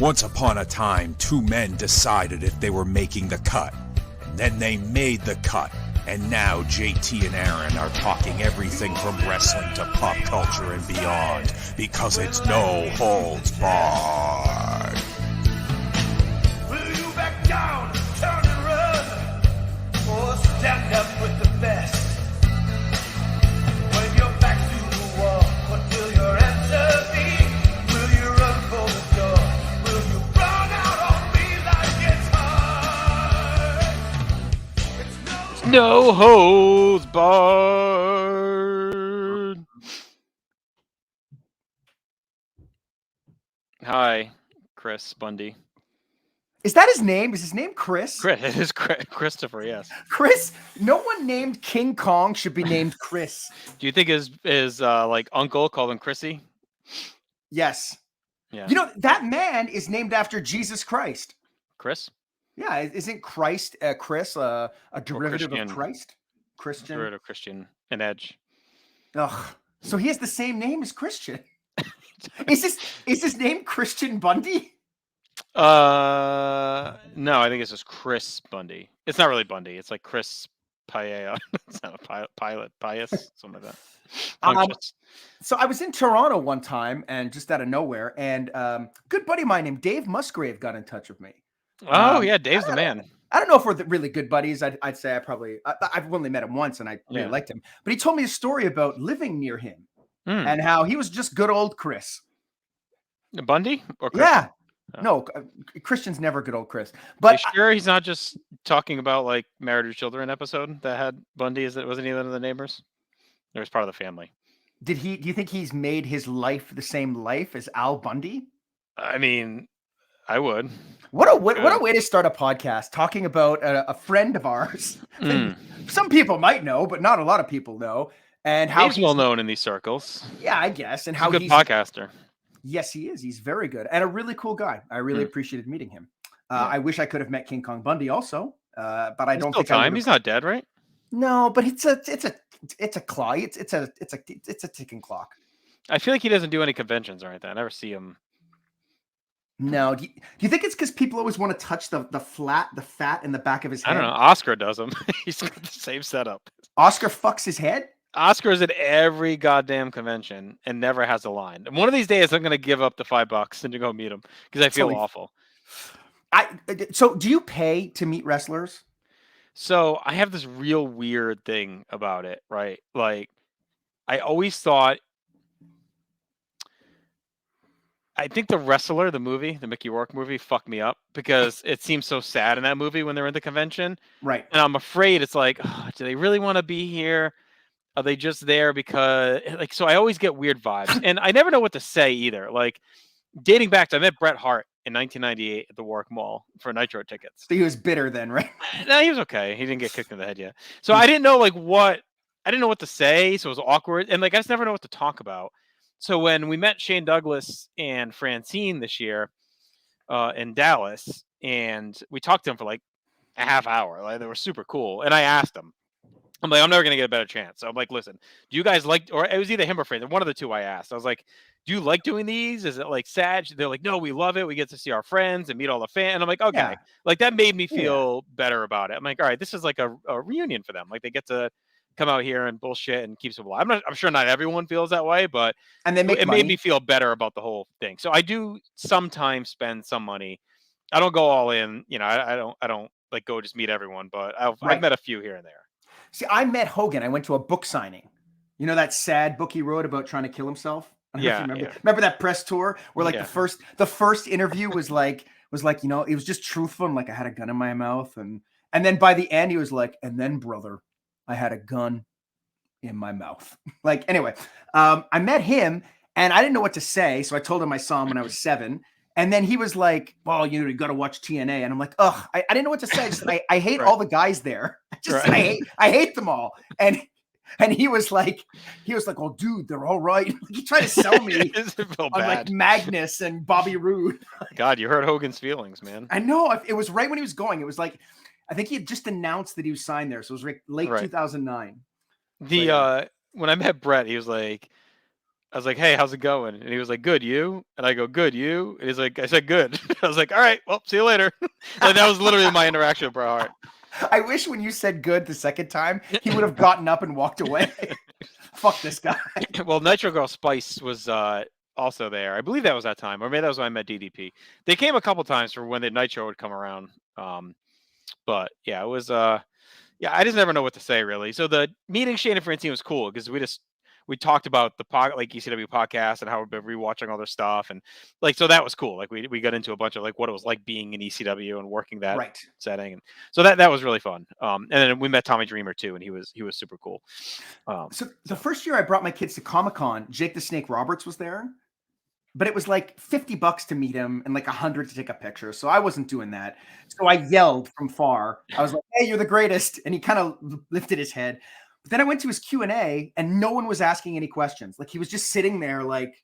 Once upon a time, two men decided if they were making the cut. Then they made the cut. And now JT and Aaron are talking everything from wrestling to pop culture and beyond, because it's no holds barred. Will you back down, turn and run, or stand up with the best? When you're back to the wall, what will your answer be? Will you run for the door? Will you run out on me like it's hard? It's no holds barred. Hi, Chris Bundy. Is that his name? Is his name Chris? Chris, it is Christopher, yes. Chris? No one named King Kong should be named Chris. Do you think his like uncle called him Chrissy? Yes. Yeah. You know, that man is named after Jesus Christ. Chris? Yeah, isn't Christ Chris a derivative of Christ? Christian. Derivative of Christian and Edge. Ugh. So he has the same name as Christian. Is his name Christian Bundy? No, I think it's just Chris Bundy. It's not really Bundy. It's like Chris Paella. It's not a pilot, Pius, something like that. So I was in Toronto one time, and just out of nowhere, and good buddy of mine named Dave Musgrave got in touch with me. Oh yeah, Dave's the man. I don't know if we're really good buddies. I'd say I've only met him once, and I really liked him. But he told me a story about living near him and how he was just good old Chris. Bundy or Christian? Yeah. No, Christian's never good old Chris. But sure he's not just talking about like Married with Children episode that had Bundy? Wasn't he one of the neighbors? Or was part of the family? Do you think he's made his life the same life as Al Bundy? I mean, I would. What a way to start a podcast, talking about a friend of ours. Some people might know, but not a lot of people know. And how he's well known in these circles. Yeah, I guess. And he's how a good podcaster. Yes, he is. He's very good and a really cool guy. I really appreciated meeting him. I wish I could have met King Kong Bundy also, but I don't think time. He's not dead, right? No, but it's a clock. It's a ticking clock. I feel like he doesn't do any conventions or anything. I never see him. No, do you think it's because people always want to touch the fat in the back of his head? I don't know. Oscar does them. He's got the same setup. Oscar fucks his head? Oscar's at every goddamn convention and never has a line. And one of these days, I'm going to give up the $5 and to go meet him because I feel awful. So do you pay to meet wrestlers? So I have this real weird thing about it, right? Like, I always thought, I think The Wrestler, the movie, the Mickey Rourke movie, fucked me up because it seems so sad in that movie when they're in the convention. Right. And I'm afraid it's like, do they really want to be here? Are they just there because, like, so I always get weird vibes. And I never know what to say either. Like, dating back to, I met Bret Hart in 1998 at the Warwick Mall for Nitro tickets. So he was bitter then, right? No, he was okay. He didn't get kicked in the head yet. So I didn't know, I didn't know what to say. So it was awkward. And, like, I just never know what to talk about. So when we met Shane Douglas and Francine this year in Dallas, and we talked to them for like a half hour, like they were super cool. And I asked them, I'm like, I'm never going to get a better chance. So I'm like, listen, do you guys like, or it was either him or Francine, one of the two I asked. I was like, do you like doing these? Is it like sad? They're like, no, we love it. We get to see our friends and meet all the fans. And I'm like, okay. Yeah. Like that made me feel better about it. I'm like, all right, this is like a reunion for them. Like they get to come out here and bullshit and keeps it alive. I'm sure not everyone feels that way, but it made me feel better about the whole thing. So I do sometimes spend some money. I don't go all in, I don't like go just meet everyone, but I've met a few here and there. See, I met Hogan. I went to a book signing. You know that sad book he wrote about trying to kill himself? I don't know if you remember. Remember that press tour where like the first interview was like, it was just truthful. And like I had a gun in my mouth. And then by the end he was like, and then brother, I had a gun in my mouth. Like, anyway, I met him and I didn't know what to say. So I told him I saw him when I was 7. And then he was like, well, you got to watch TNA. And I'm like, ugh, I didn't know what to say. I hate all the guys there. I hate them all. And he was like, oh, dude, they're all right. He tried to sell me on like Magnus and Bobby Roode. God, you hurt Hogan's feelings, man. I know. It was right when he was going. It was like, I think he had just announced that he was signed there. So it was like late 2009. When I met Bret, he was like, I was like, "Hey, how's it going?" And he was like, "Good, you?" And I go, "Good, you?" And he's like, "I said good." I was like, "All right, well, see you later." Like that was literally my interaction with Bret Hart. I wish when you said good the second time, he would have gotten up and walked away. Fuck this guy. Well, Nitro Girl Spice was also there. I believe that was that time, or maybe that was when I met DDP. They came a couple times for when the Nitro would come around. But yeah, it was yeah, I just never know what to say really. So the meeting Shane and Francine was cool because we talked about the like ECW podcast and how we've been rewatching all their stuff and like so that was cool. Like we got into a bunch of like what it was like being in ECW and working that Right. setting, and so that was really fun. And then we met Tommy Dreamer too, and he was super cool. So the first year I brought my kids to Comic-Con, Jake the Snake Roberts was there, but it was like $50 to meet him and like $100 to take a picture. So I wasn't doing that. So I yelled from far. I was like, "Hey, you're the greatest!" And he kind of lifted his head. But then I went to his Q&A and no one was asking any questions. Like he was just sitting there like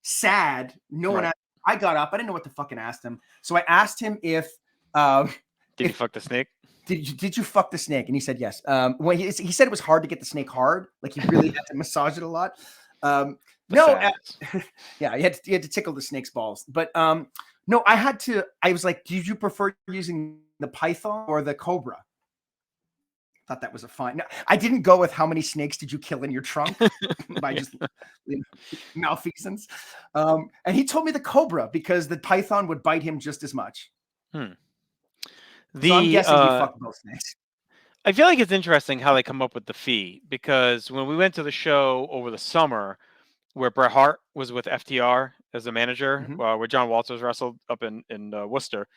sad. No one asked. I got up. I didn't know what to fucking ask him. So I asked him if did you fuck the snake? Did you fuck the snake? And he said yes. Well, he said it was hard to get the snake hard. Like he really had to massage it a lot. Yeah, he had to tickle the snake's balls. But no, I was like, did you prefer using the python or the cobra? Thought that was a fine. No, I didn't go with how many snakes did you kill in your trunk by just malfeasance. And he told me the cobra because the python would bite him just as much. So I'm guessing you fucked both snakes. I feel like it's interesting how they come up with the fee because when we went to the show over the summer where Bret Hart was with FTR as a manager, where John Walters wrestled up in Worcester,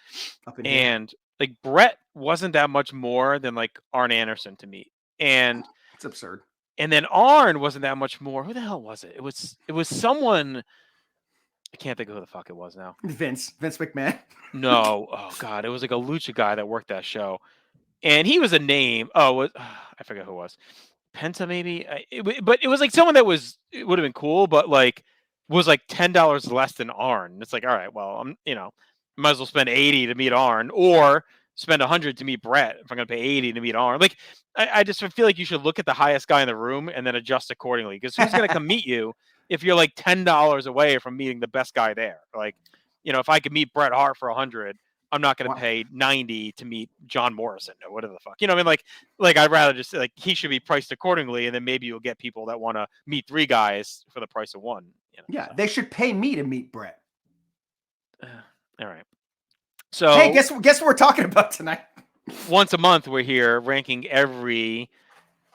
and like Bret wasn't that much more than like Arn Anderson to me, and it's absurd. And then Arn wasn't that much more. Who the hell was it? It was someone. I can't think of who the fuck it was now. Vince McMahon. No, oh god, it was like a lucha guy that worked that show, and he was a name. I forget who it was. Penta maybe, but it was like someone that it would have been cool, but like was like $10 less than Arn. It's like, all right, well, might as well spend 80 to meet Arn, or spend 100 to meet Bret if I'm going to pay 80 to meet Arn. Like, I just feel like you should look at the highest guy in the room and then adjust accordingly. Because who's going to come meet you if you're like $10 away from meeting the best guy there? Like, if I could meet Bret Hart for 100. I'm not going to pay 90 to meet John Morrison or whatever the fuck. You know what I mean? Like I'd rather just like he should be priced accordingly, and then maybe you'll get people that want to meet 3 guys for the price of 1. Yeah, they should pay me to meet Bret. All right. So hey, guess what we're talking about tonight? Once a month, we're here ranking every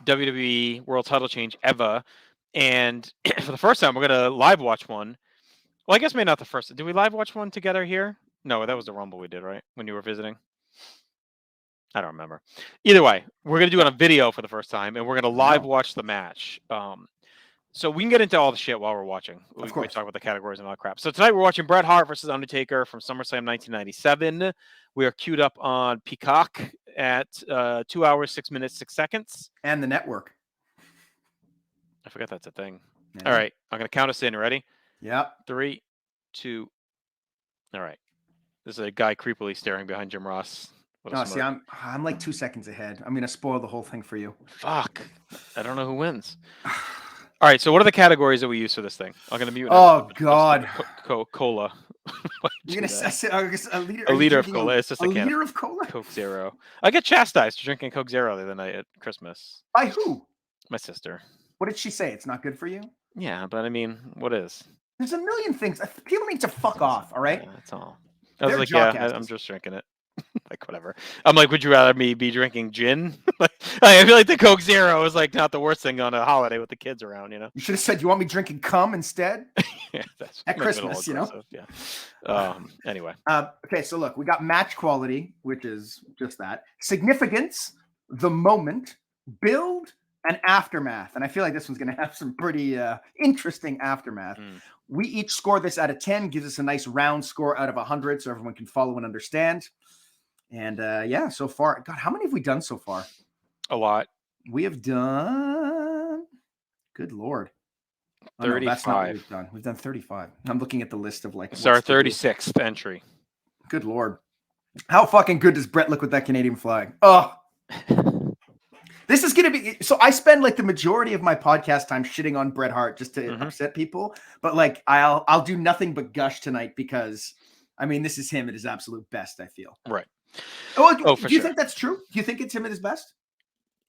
WWE World Title change ever, and for the first time, we're gonna live watch one. Well, I guess maybe not the first. Did we live watch one together here? No, that was the Rumble we did, right? When you were visiting? I don't remember. Either way, we're going to do it on video for the first time, and we're going to live watch the match. So we can get into all the shit while we're watching. We can talk about the categories and all that crap. So tonight we're watching Bret Hart versus Undertaker from SummerSlam 1997. We are queued up on Peacock at 2 hours, 6 minutes, 6 seconds. And the network. I forgot that's a thing. Yeah. All right. I'm going to count us in. Ready? Yep. 3, 2. All right. There's a guy creepily staring behind Jim Ross. Oh, see, I'm like 2 seconds ahead. I'm gonna spoil the whole thing for you. Fuck. I don't know who wins. All right. So what are the categories that we use for this thing? I'm gonna mute. Oh God. Cola. You're gonna say a liter. A liter of cola. It's just a can liter of cola. Coke Zero. I get chastised for drinking Coke Zero the other night at Christmas. By who? My sister. What did she say? It's not good for you. Yeah, but I mean, what is? There's a million things. People need to fuck off. All right. Yeah, that's all. I was like, yeah, I'm just drinking it. Like, whatever. I'm like, would you rather me be drinking gin? Like, I feel like the Coke Zero is like not the worst thing on a holiday with the kids around, You should have said, you want me drinking cum instead? Yeah, that's at Christmas, Yeah. Anyway. Okay, so look, we got match quality, which is just that. Significance, the moment, build, and aftermath. And I feel like this one's going to have some pretty interesting aftermath. We each score this out of 10, gives us a nice round score out of 100 so everyone can follow and understand. And yeah, so far, God, how many have we done so far? A lot. We have done, good Lord. 35. No, that's not what we've done. We've done 35. I'm looking at the list of like. It's our 36th entry. Good Lord. How fucking good does Bret look with that Canadian flag? Oh. This is going to be, so I spend like the majority of my podcast time shitting on Bret Hart just to upset people. But like, I'll do nothing but gush tonight because, I mean, this is him at his absolute best, I feel. Right. Oh, do you think that's true? Do you think it's him at his best?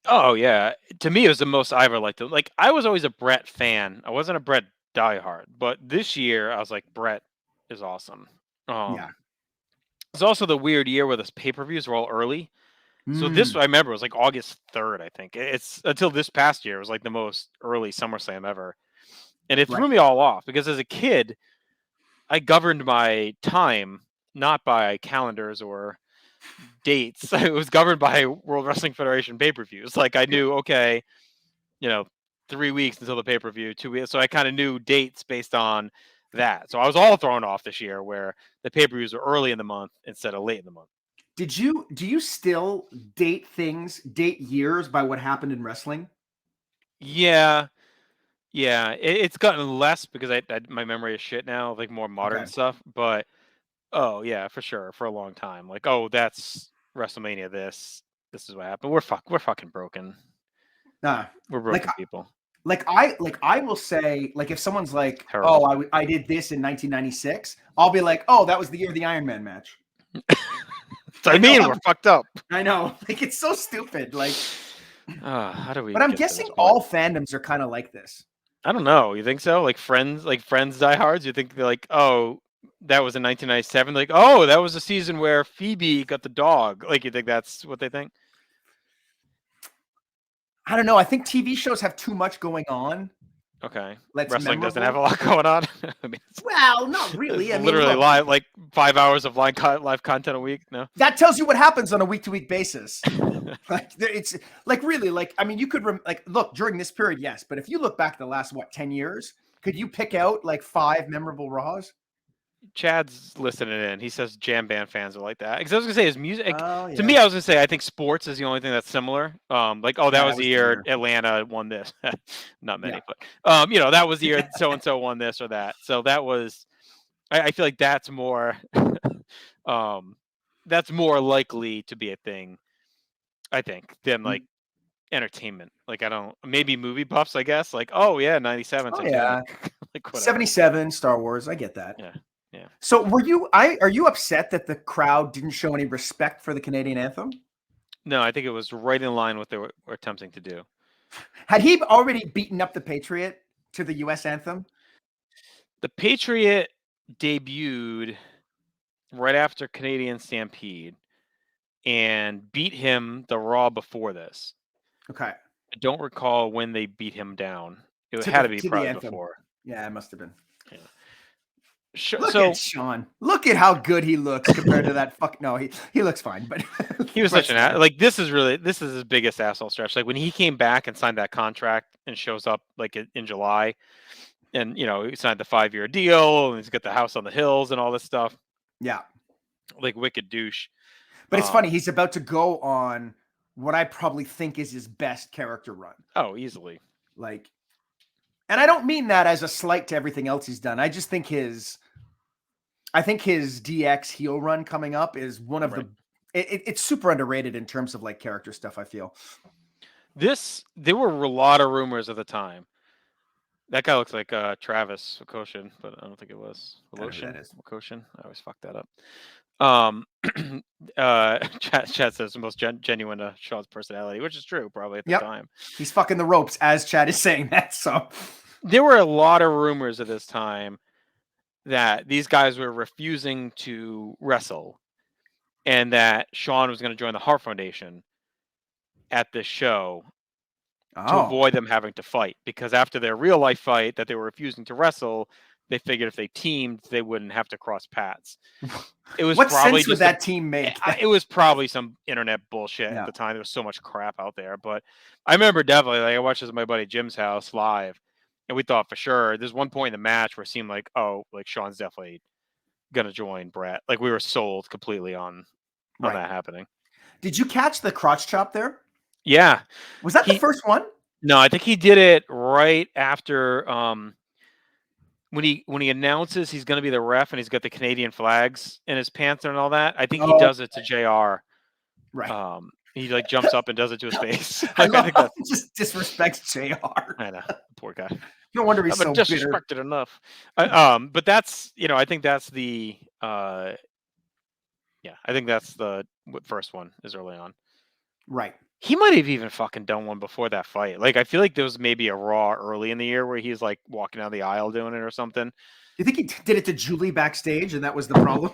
Oh, yeah. To me, it was the most I ever liked him. Like, I was always a Bret fan. I wasn't a Bret diehard. But this year, I was like, Bret is awesome. Yeah. It's also the weird year where the pay-per-views were all early. So this, I remember, it was like August 3rd, I think. It's until this past year, it was like the most early SummerSlam ever. And it threw me all off because as a kid, I governed my time not by calendars or dates. It was governed by World Wrestling Federation pay-per-views. Like I knew, okay, 3 weeks until the pay-per-view, 2 weeks. So I kind of knew dates based on that. So I was all thrown off this year where the pay-per-views were early in the month instead of late in the month. Do you still date years by what happened in wrestling? Yeah. Yeah. It's gotten less because my memory is shit now, like more modern stuff. But oh yeah, for sure. For a long time. Like, oh, that's WrestleMania. This is what happened. We're fucking broken. Nah. We're broken people. I will say, like, if someone's like, terrible. Oh, I did this in 1996, I'll be like, oh, that was the year of the Iron Man match. I mean, we're fucked up. I know. Like, it's so stupid. Like, how do we? But I'm guessing all fandoms are kind of like this. I don't know. You think so? Like Friends diehards? You think they're like, oh, that was in 1997? Like, oh, that was the season where Phoebe got the dog. Like, you think that's what they think? I don't know. I think TV shows have too much going on. Okay. Wrestling doesn't have a lot going on. I mean, well, not really. I mean, literally live, like 5 hours of live content a week. No, that tells you what happens on a week-to-week basis. Like it's like really like I mean, you could look during this period, yes, but if you look back the last 10 years, could you pick out like 5 memorable Raws? Chad's listening in. He says jam band fans are like that. Because I was gonna say his music. To me, I was gonna say I think sports is the only thing that's similar. Like, oh, that was the year Atlanta won this. Not many, but that was the year so and so won this or that. So that was. I feel like that's more. That's more likely to be a thing. I think than like entertainment. Like I don't. Maybe movie buffs. I guess. Like oh yeah, 97. Oh yeah. Like 77 Star Wars. I get that. Yeah. Yeah. So are you upset that the crowd didn't show any respect for the Canadian anthem? No, I think it was right in line with what they were attempting to do. Had he already beaten up the Patriot to the US anthem? The Patriot debuted right after Canadian Stampede and beat him the Raw before this. Okay. I don't recall when they beat him down. It had to be probably before. Yeah, it must have been. Yeah. Look at Sean. Look at how good he looks compared to that fuck. No, he looks fine, but he was such an like this is his biggest asshole stretch. Like when he came back and signed that contract and shows up like in July, and he signed the 5-year deal and he's got the house on the hills and all this stuff. Yeah, like wicked douche. But it's funny. He's about to go on what I probably think is his best character run. Oh, easily. Like, and I don't mean that as a slight to everything else he's done. I just think his DX heel run coming up is one of it's super underrated in terms of like character stuff. I feel there were a lot of rumors at the time. That guy looks like Travis Wakoshin, but I don't think it was Wakoshin. I always fuck that up. Chad says the most genuine to Sean's personality, which is true probably at the time. He's fucking the ropes as Chad is saying that. So there were a lot of rumors at this time that these guys were refusing to wrestle and that Sean was going to join the Hart Foundation at this show to avoid them having to fight, because after their real life fight that they were refusing to wrestle, they figured if they teamed, they wouldn't have to cross paths. It was what probably sense would that team make? It was probably some internet bullshit at the time. There was so much crap out there, but I remember definitely I watched this at my buddy Jim's house live, and we thought for sure there's one point in the match where it seemed like Sean's definitely gonna join Bret. Like we were sold completely on that happening. Did you catch the crotch chop there? Yeah. Was that the first one? No, I think he did it right after when he announces he's going to be the ref and he's got the Canadian flags in his pants and all that. I think he does it to JR. Right. He like jumps up and does it to his face. I Like, love think how that's. he just disrespects JR. I know, poor guy. No wonder he's I've been so bitter. disrespected enough. But that's I think that's the yeah, I think that's the first one is early on. Right. He might have even fucking done one before that fight. Like I feel like there was maybe a Raw early in the year where he's like walking down the aisle doing it or something. You think he did it to Julie backstage, and that was the problem?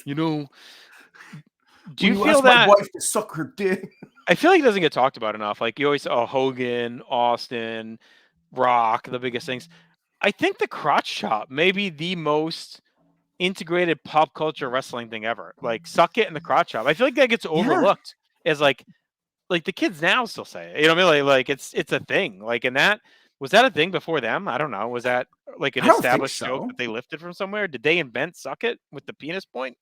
Do When you feel ask that? my wife to suck her dick? I feel like it doesn't get talked about enough. Like you always say, oh, Hogan, Austin, Rock, the biggest things. I think the crotch chop may be the most integrated pop culture wrestling thing ever. Like suck it and the crotch chop. I feel like that gets overlooked as like the kids now still say it. You know what I mean? Like it's a thing. Like and that was that a thing before them? I don't know. Was that like an I don't think established joke so. that they lifted from somewhere? Did they invent suck it with the penis point?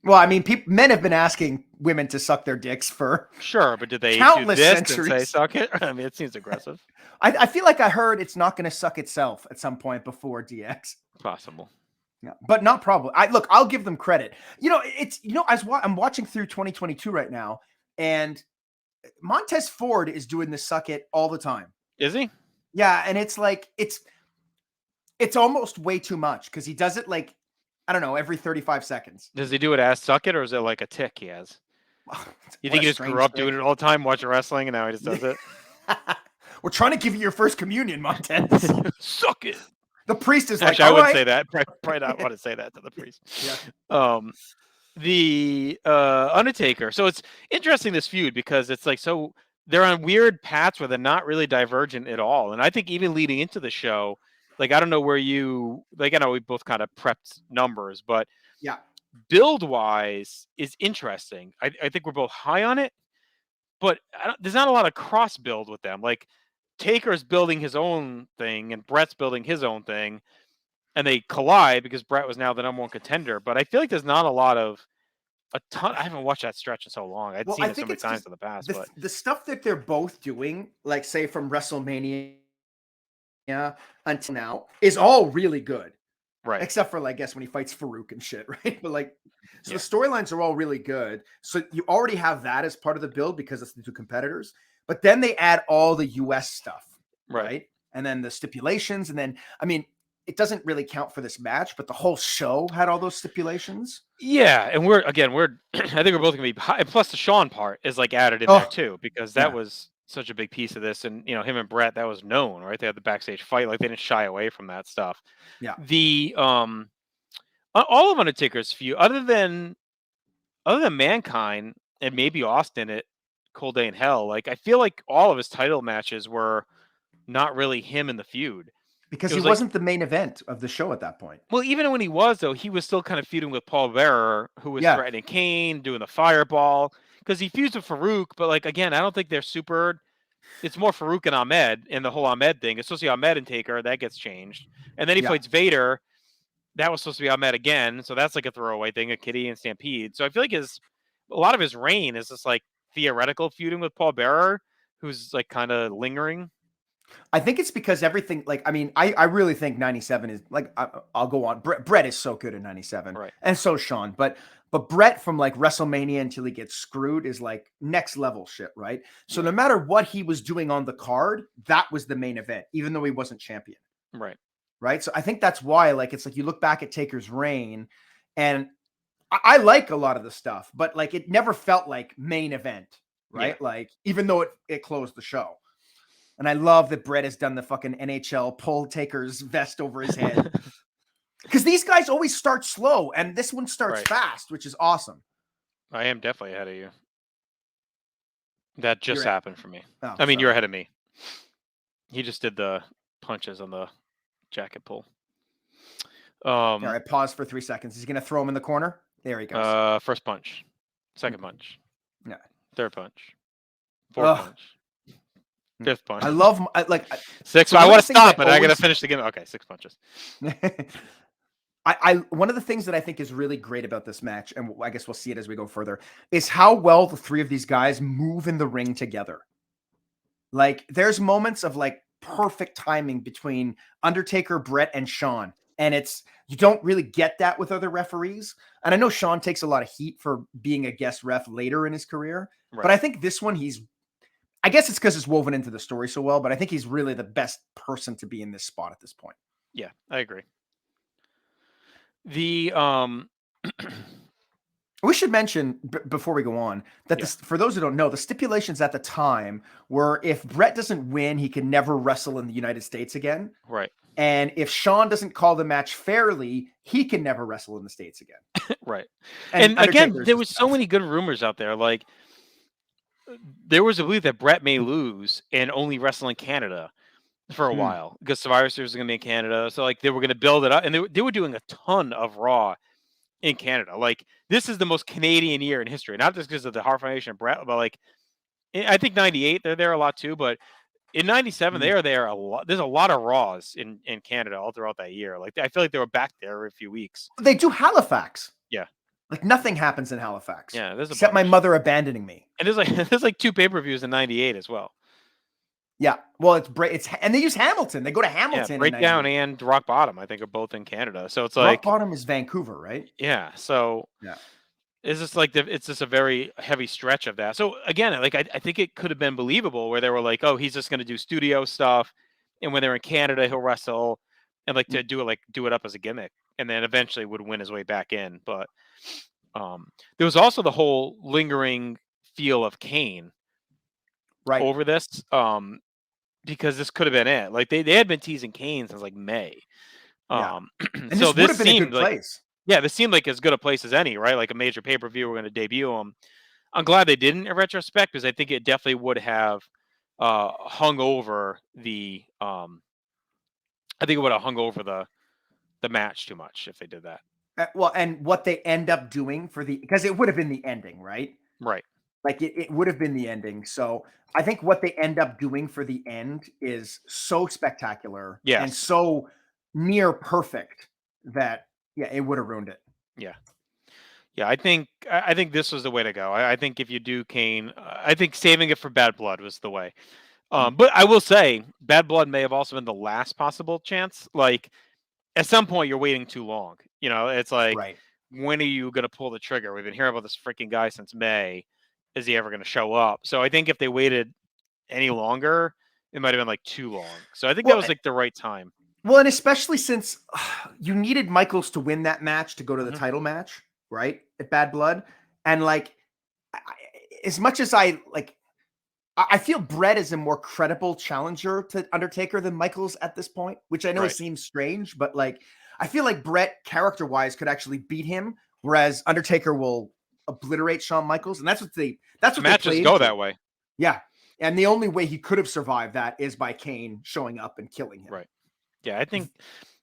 Well, I mean, men have been asking women to suck their dicks for Sure, but did they countless do this and say centuries. suck it? I mean, it seems aggressive. I feel like I heard it's not going to suck itself at some point before DX. Possible. Yeah, but not probably. I'll give them credit. I'm watching through 2022 right now, and Montez Ford is doing the suck it all the time. Is he? Yeah, and it's like it's almost way too much because he does it like I don't know every 35 seconds. Does he do it as suck it, or is it like a tick he has? You think he just grew up doing it all the time, watching wrestling, and now he just does it? We're trying to give you your first communion, Montez. Suck it. The priest is Actually, like, I would right. say that. Probably not want to say that to the priest. Yeah. The Undertaker. So it's interesting, this feud, because it's like so they're on weird paths where they're not really divergent at all. And I think even leading into the show, like I don't know where you like. I know we both kind of prepped numbers, but yeah, build wise is interesting. I think we're both high on it, but there's not a lot of cross build with them. Like Taker's building his own thing and Bret's building his own thing, and they collide because Bret was now the number one contender. But I feel like there's not a ton. I haven't watched that stretch in so long. I'd seen it so many times in the past. But the stuff that they're both doing, like say from WrestleMania until now, is all really good. Right. Except for, like, I guess, when he fights Farouk and shit, right? But like, so the storylines are all really good. So you already have that as part of the build because it's the two competitors. But then they add all the US stuff, right? And then the stipulations, and then I mean, it doesn't really count for this match, but the whole show had all those stipulations. Yeah, and we're I think we're both gonna be high. Plus the Shawn part is like added in there too, because that was such a big piece of this, and him and Bret, that was known, right? They had the backstage fight, like they didn't shy away from that stuff. Yeah. The all of Undertaker's feud, other than Mankind and maybe Austin at Cold Day in Hell, like I feel like all of his title matches were not really him in the feud. Because he wasn't the main event of the show at that point. Well, even when he was, though, he was still kind of feuding with Paul Bearer, who was threatening Kane, doing the fireball. Because he fused with Farouk, but like again, I don't think they're super. It's more Farouk and Ahmed and the whole Ahmed thing. It's supposed to be Ahmed and Taker. That gets changed. And then he fights Vader. That was supposed to be Ahmed again. So that's like a throwaway thing, a Kitty and Stampede. So I feel like a lot of his reign is just like theoretical feuding with Paul Bearer, who's like kind of lingering. I think it's because everything, like, I mean, I really think 97 is like, I'll go on. Bret is so good in 97. Right. And so Shawn. But Bret from like WrestleMania until he gets screwed is like next level shit, right? So no matter what he was doing on the card, that was the main event, even though he wasn't champion. Right. Right. So I think that's why, like, it's like you look back at Taker's reign, and I like a lot of the stuff, but like it never felt like main event, right? Yeah. Like, even though it closed the show. And I love that Bret has done the fucking NHL pull Taker's vest over his head. Because these guys always start slow, and this one starts fast, which is awesome. I am definitely ahead of you. That just happened for me. Oh, I mean, you're ahead of me. He just did the punches on the jacket pull. All right, pause for 3 seconds. He's going to throw him in the corner. There he goes. First punch. Second punch. Yeah. Third punch. Fourth punch. Fifth punch. I love six. So I want to stop, but I got to finish the game. Okay, 6 punches. One of the things that I think is really great about this match, and I guess we'll see it as we go further, is how well the three of these guys move in the ring together. Like, there's moments of like perfect timing between Undertaker, Bret, and Shawn, And you don't really get that with other referees. And I know Sean takes a lot of heat for being a guest ref later in his career, but I think this one I guess it's because it's woven into the story so well, but I think he's really the best person to be in this spot at this point. Yeah, I agree. The We should mention before we go on that for those who don't know, the stipulations at the time were if Bret doesn't win, he can never wrestle in the United States again. Right. And if Sean doesn't call the match fairly, he can never wrestle in the States again. Right. And again, there was so many good rumors out there. Like there was a belief that Bret may lose and only wrestle in Canada for a while because Survivor Series is going to be in Canada. So like they were going to build it up, and they were doing a ton of Raw in Canada. Like this is the most Canadian year in history, not just because of the Hart Foundation and Bret, but like I think '98 they're there a lot too. But in '97 they are there a lot. There's a lot of Raws in Canada all throughout that year. Like I feel like they were back there every few weeks. They do Halifax. Yeah. Like nothing happens in Halifax. Yeah, there's except my mother abandoning me. And there's like 2 pay-per-views in '98 as well. Yeah, well, and they use Hamilton. They go to Hamilton. Yeah, Breakdown and Rock Bottom, I think, are both in Canada. So it's like Rock Bottom is Vancouver, right? Yeah. So it's just like it's just a very heavy stretch of that. So again, like I think it could have been believable where they were like, oh, he's just going to do studio stuff, and when they're in Canada, he'll wrestle and like to do it up as a gimmick, and then eventually would win his way back in. But there was also the whole lingering feel of Kane over this. Because this could have been it. Like they had been teasing Kane since like May. And so this would have been seemed a good like, place. Yeah, this seemed like as good a place as any, right? Like a major pay-per-view, we're going to debut him. I'm glad they didn't in retrospect because I think it definitely would have hung over the the match too much if they did that. Well, and what they end up doing because it would have been the ending, right? Right. Like it would have been the ending. So I think what they end up doing for the end is so spectacular and so near perfect that it would have ruined it. Yeah. Yeah, I think this was the way to go. I think if you do Kane, I think saving it for Bad Blood was the way. But I will say Bad Blood may have also been the last possible chance. Like at some point you're waiting too long. You know, it's like when are you going to pull the trigger? We've been hearing about this freaking guy since May. Is he ever going to show up? So I think if they waited any longer, it might have been like too long. So I think that was like the right time. Well, and especially since you needed Michaels to win that match to go to the title match, right? At Bad Blood. And like, as much as I feel Bret is a more credible challenger to Undertaker than Michaels at this point, which I know seems strange, but like, I feel like Bret character-wise could actually beat him, whereas Undertaker will obliterate Shawn Michaels, and that's what matches go that way. Yeah, and the only way he could have survived that is by Kane showing up and killing him. Right. Yeah, I think.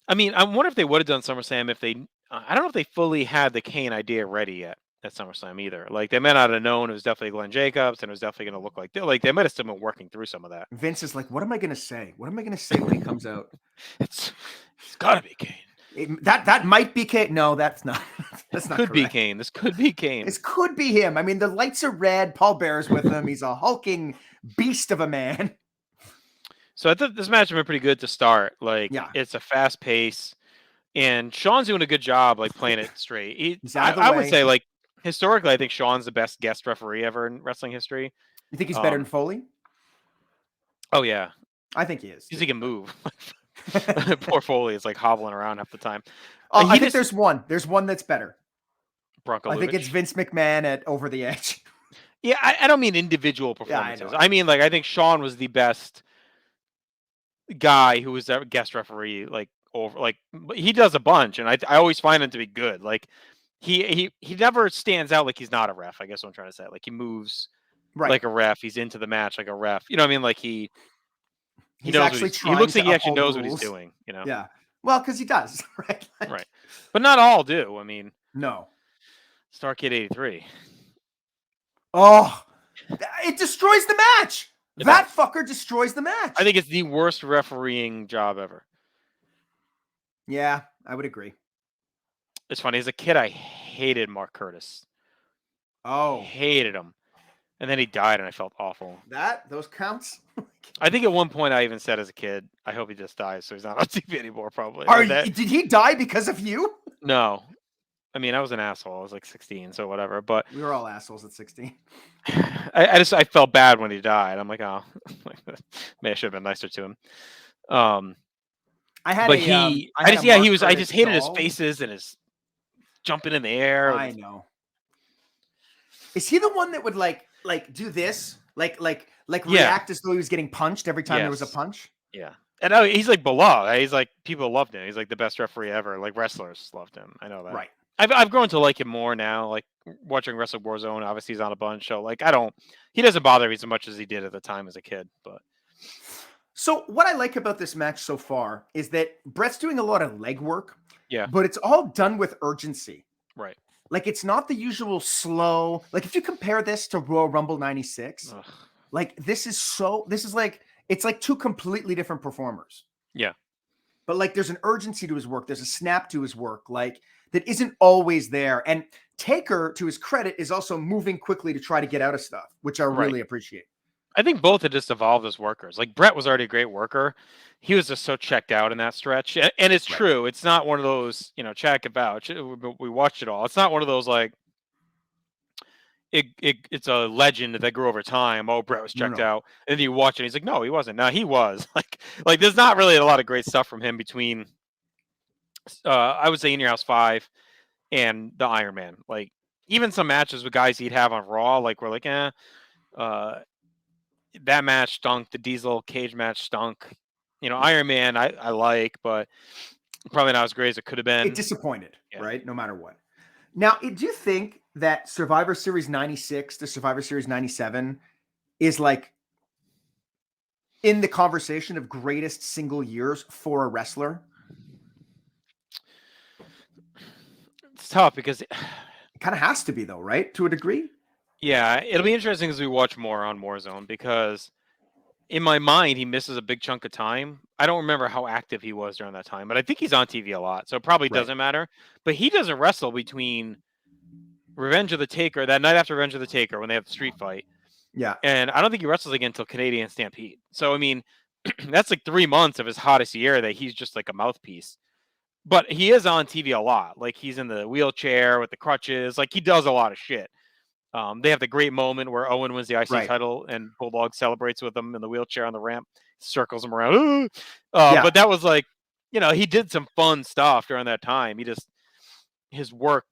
I mean, I wonder if they would have done SummerSlam if they. I don't know if they fully had the Kane idea ready yet at SummerSlam either. Like they may not have known it was definitely Glenn Jacobs and it was definitely going to look like they might have still been working through some of that. Vince is like, "What am I going to say? What am I going to say when he comes out?" It's got to be Kane. That might be Kane. No, that's not. That's not. Could be Kane. This could be Kane. This could be him. I mean, the lights are red. Paul Bear's with him. He's a hulking beast of a man. So I thought this match had been pretty good to start. Like, it's a fast pace, and Sean's doing a good job, like playing it straight. I would say, like historically, I think Sean's the best guest referee ever in wrestling history. You think he's better than Foley? Oh yeah, I think he is. Because he can move. Poor Foley is like hobbling around half the time. I think there's one. There's one that's better. Bronco I think it's Vince McMahon at Over the Edge. Yeah, I don't mean individual performances. I mean, like, I think Sean was the best guy who was a guest referee. Like, over, like he does a bunch, and I always find him to be good. Like, he never stands out like he's not a ref. I guess what I'm trying to say. Like, he moves like a ref. He's into the match like a ref. You know what I mean? Like he knows actually he looks like he actually knows what he's doing. You know? Yeah. Well, because he does, right? Like, right. But not all do. I mean, no. Starkid 83. Oh, it destroys the match. That fucker destroys the match. I think it's the worst refereeing job ever. Yeah, I would agree. It's funny. As a kid, I hated Mark Curtis. Oh. Hated him. And then he died, and I felt awful. Those counts. I think at one point I even said as a kid, I hope he just dies so he's not on TV anymore, probably. Did he die because of you? No. I mean, I was an asshole. I was like 16, so whatever. But we were all assholes at 16. I felt bad when he died. I'm like, oh, maybe I should have been nicer to him. I just hated his faces and his jumping in the air. I know. Is he the one that would like do this, react as though he was getting punched every time there was a punch? Yeah. And he's like beloved. He's like, people loved him. He's like the best referee ever. Like wrestlers loved him. I know that. Right. I've grown to like him more now. Like watching Wrestle Warzone, obviously he's on a bunch. So like he doesn't bother me as much as he did at the time as a kid. But so what I like about this match so far is that Bret's doing a lot of leg work. Yeah. But it's all done with urgency. Right. Like it's not the usual slow. Like if you compare this to Royal Rumble 96, like it's like two completely different performers. Yeah. But like there's an urgency to his work. There's a snap to his work, like that isn't always there. And Taker, to his credit, is also moving quickly to try to get out of stuff, which I really appreciate. I think both had just evolved as workers. Like Bret was already a great worker. He was just so checked out in that stretch. And it's true. It's not one of those, check and vouch. We watched it all. It's not one of those like it's a legend that grew over time. Oh, Bret was checked out. And then you watch it, he's like, no, he wasn't. No, he was. Like there's not really a lot of great stuff from him between I would say In Your House 5 and the Iron Man. Like even some matches with guys he'd have on Raw, like we're like, that match stunk. The Diesel cage match stunk. Iron Man I like, but probably not as great as it could have been. It disappointed, right? No matter what. Now, do you think that Survivor Series 96 to Survivor Series 97 is like in the conversation of greatest single years for a wrestler? It's tough because it kind of has to be though, right? To a degree. Yeah, it'll be interesting as we watch more on Warzone because in my mind, he misses a big chunk of time. I don't remember how active he was during that time, but I think he's on TV a lot, so it probably doesn't matter. But he doesn't wrestle between Revenge of the Taker, that night after Revenge of the Taker when they have the street fight. Yeah. And I don't think he wrestles again until Canadian Stampede. So, I mean, that's like 3 months of his hottest year that he's just like a mouthpiece. But he is on TV a lot. Like he's in the wheelchair with the crutches. Like he does a lot of shit. They have the great moment where Owen wins the IC title and Bulldog celebrates with him in the wheelchair on the ramp, circles him around. But that was like, he did some fun stuff during that time. His work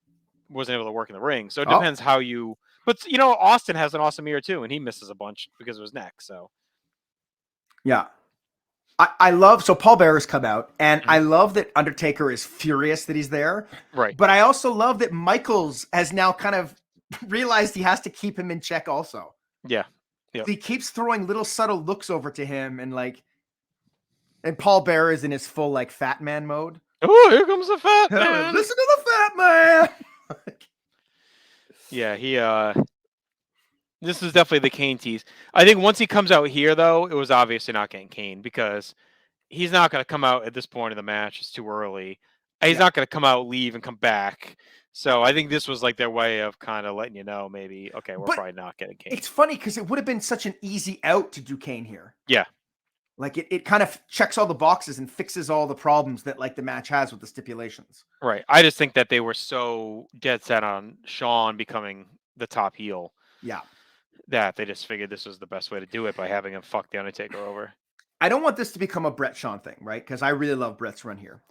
wasn't able to work in the ring. So it depends how you, but Austin has an awesome year too. And he misses a bunch because of his neck. So. Yeah. I love, so Paul Bearer's come out and I love that Undertaker is furious that he's there. Right. But I also love that Michaels has now kind of realized he has to keep him in check also. Yeah. Yep. He keeps throwing little subtle looks over to him and Paul Bearer is in his full like fat man mode. Oh, here comes the fat man. Listen to the fat man. Yeah, this is definitely the Kane tease. I think once he comes out here though, it was obviously not getting Kane because he's not going to come out at this point in the match. It's too early. He's not going to come out, leave, and come back. So I think this was like their way of kind of letting you know maybe, okay, we're probably not getting Kane. It's funny because it would have been such an easy out to do Kane here. Yeah. Like it kind of checks all the boxes and fixes all the problems that like the match has with the stipulations. Right. I just think that they were so dead set on Shawn becoming the top heel. Yeah. That they just figured this was the best way to do it by having him fuck the Undertaker over. I don't want this to become a Bret Shawn thing, right? Because I really love Bret's run here.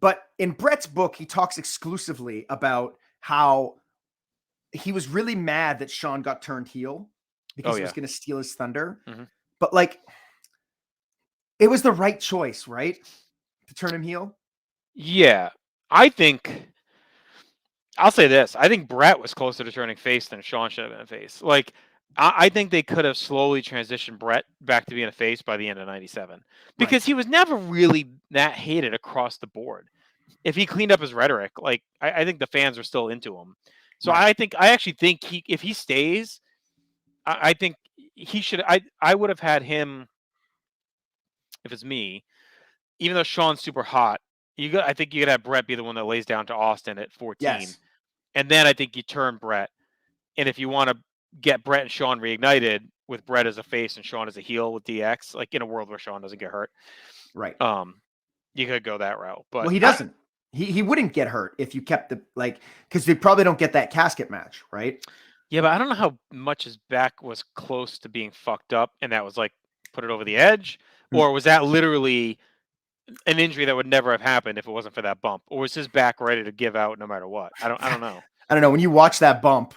But in Bret's book, he talks exclusively about how he was really mad that Shawn got turned heel because he was going to steal his thunder. Mm-hmm. But like, it was the right choice, right? To turn him heel. Yeah. I think, I'll say this. I think Bret was closer to turning face than Shawn should have been a face. Like, I think they could have slowly transitioned Bret back to being a face by the end of 97 because he was never really that hated across the board. If he cleaned up his rhetoric, like I think the fans are still into him. So I actually think if he stays, I think he should, I would have had him, if it's me, even though Shawn's super hot, I think you could have Bret be the one that lays down to Austin at 14. Yes. And then I think you turn Bret. And if you want to get Bret and Shawn reignited with Bret as a face and Shawn as a heel with DX, like in a world where Shawn doesn't get hurt. Right. You could go that route, but well, he doesn't. He wouldn't get hurt if you kept the because they probably don't get that casket match, right? Yeah, but I don't know how much his back was close to being fucked up, and that was like put it over the edge, or was that literally an injury that would never have happened if it wasn't for that bump, or was his back ready to give out no matter what? I don't know. I don't know. When you watch that bump,